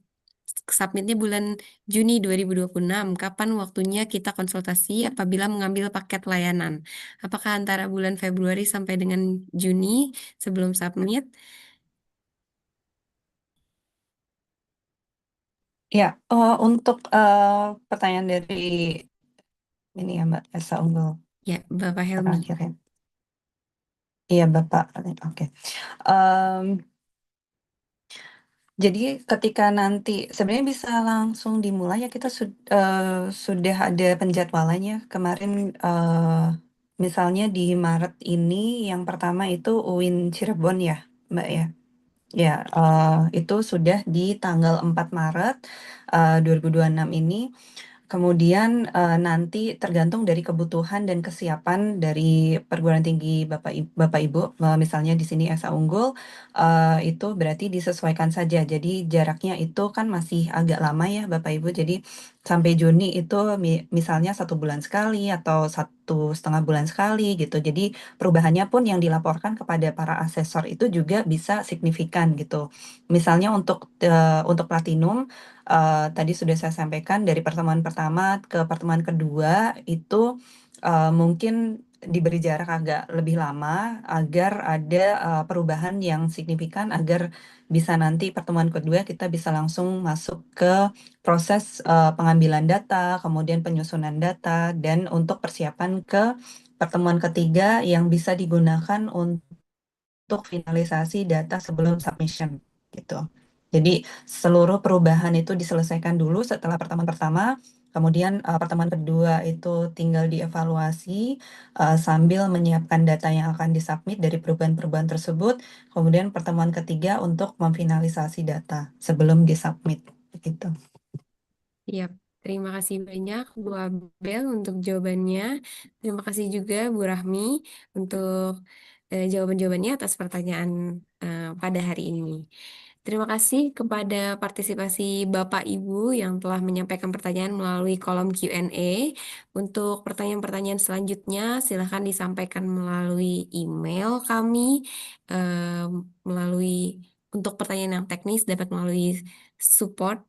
submitnya bulan Juni 2026. Kapan waktunya kita konsultasi apabila mengambil paket layanan? Apakah antara bulan Februari sampai dengan Juni sebelum submit? Ya, untuk pertanyaan dari ini ya Mbak Esa Unggul Ya, Bapak Helmi. terakhir ya. Iya Bapak, oke. Jadi ketika nanti sebenarnya bisa langsung dimulai ya, kita sudah ada penjadwalannya kemarin, misalnya di Maret ini yang pertama itu UIN Cirebon ya Mbak ya. Ya, itu sudah di tanggal 4 Maret 2026 ini. Kemudian nanti tergantung dari kebutuhan dan kesiapan dari perguruan tinggi Bapak Ibu, misalnya di sini ESA Unggul, itu berarti disesuaikan saja. Jadi jaraknya itu kan masih agak lama ya Bapak Ibu. Jadi sampai Juni itu misalnya 1 bulan sekali atau 1,5 bulan sekali gitu. Jadi perubahannya pun yang dilaporkan kepada para asesor itu juga bisa signifikan gitu. Misalnya untuk platinum, tadi sudah saya sampaikan dari pertemuan pertama ke pertemuan kedua itu mungkin diberi jarak agak lebih lama agar ada perubahan yang signifikan agar bisa nanti pertemuan kedua kita bisa langsung masuk ke proses pengambilan data, kemudian penyusunan data, dan untuk persiapan ke pertemuan ketiga yang bisa digunakan untuk finalisasi data sebelum submission gitu. Jadi seluruh perubahan itu diselesaikan dulu setelah pertemuan pertama, kemudian pertemuan kedua itu tinggal dievaluasi sambil menyiapkan data yang akan disubmit dari perubahan-perubahan tersebut, kemudian pertemuan ketiga untuk memfinalisasi data sebelum disubmit gitu. Iya, terima kasih banyak Bu Abel untuk jawabannya. Terima kasih juga Bu Rahmi untuk jawaban-jawabannya atas pertanyaan pada hari ini. Terima kasih kepada partisipasi Bapak Ibu yang telah menyampaikan pertanyaan melalui kolom Q&A. Untuk pertanyaan-pertanyaan selanjutnya, silahkan disampaikan melalui email kami, untuk pertanyaan yang teknis dapat melalui support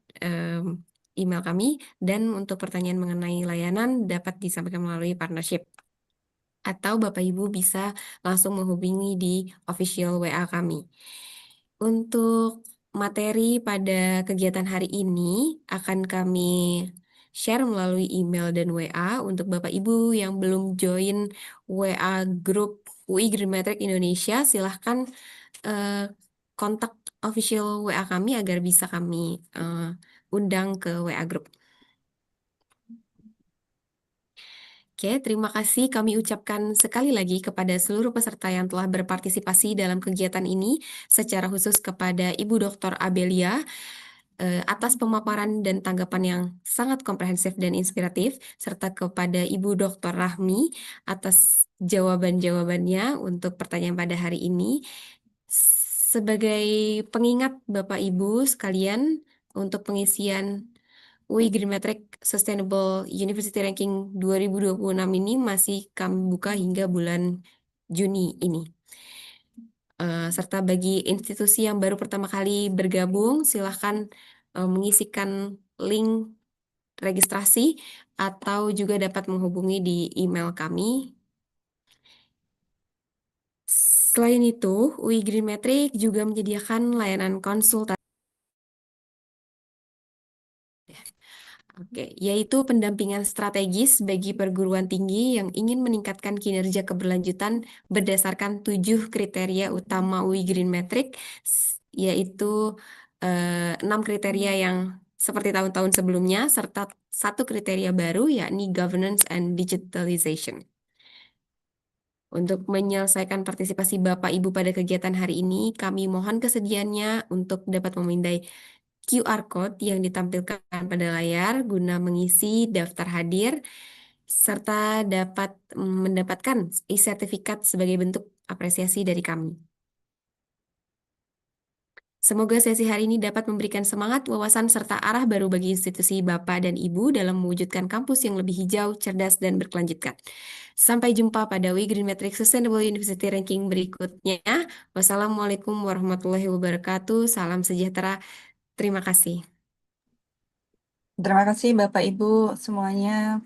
email kami, dan untuk pertanyaan mengenai layanan dapat disampaikan melalui partnership. Atau Bapak Ibu bisa langsung menghubungi di official WA kami. Untuk materi pada kegiatan hari ini akan kami share melalui email dan WA. Untuk Bapak Ibu yang belum join WA grup UI Green Matrix Indonesia, silahkan kontak official WA kami agar bisa kami undang ke WA grup. Oke, terima kasih kami ucapkan sekali lagi kepada seluruh peserta yang telah berpartisipasi dalam kegiatan ini, secara khusus kepada Ibu Dr. Abelia atas pemaparan dan tanggapan yang sangat komprehensif dan inspiratif, serta kepada Ibu Dr. Rahmi atas jawaban-jawabannya untuk pertanyaan pada hari ini. Sebagai pengingat Bapak Ibu sekalian, untuk pengisian UI Green Matrix Sustainable University Ranking 2026 ini masih kami buka hingga bulan Juni ini. Serta bagi institusi yang baru pertama kali bergabung, silahkan mengisikan link registrasi atau juga dapat menghubungi di email kami. Selain itu, UI Green Matrix juga menyediakan layanan konsultasi. Oke, yaitu pendampingan strategis bagi perguruan tinggi yang ingin meningkatkan kinerja keberlanjutan berdasarkan 7 kriteria utama UI Green Matrix, yaitu 6 kriteria yang seperti tahun-tahun sebelumnya, serta 1 kriteria baru, yakni governance and digitalization. Untuk menyelesaikan partisipasi Bapak Ibu pada kegiatan hari ini, kami mohon kesediaannya untuk dapat memindai QR Code yang ditampilkan pada layar guna mengisi daftar hadir, serta dapat mendapatkan e-sertifikat sebagai bentuk apresiasi dari kami. Semoga sesi hari ini dapat memberikan semangat, wawasan, serta arah baru bagi institusi Bapak dan Ibu dalam mewujudkan kampus yang lebih hijau, cerdas, dan berkelanjutan. Sampai jumpa pada UI Green Matrix Sustainable University Ranking berikutnya. Wassalamualaikum warahmatullahi wabarakatuh. Salam sejahtera. Terima kasih. Terima kasih Bapak Ibu semuanya.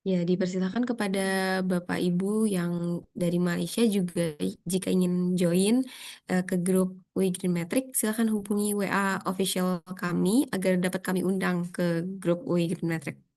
Ya, dipersilakan kepada Bapak Ibu yang dari Malaysia juga jika ingin join ke grup UI Green Matrix, silakan hubungi WA official kami agar dapat kami undang ke grup UI Green Matrix.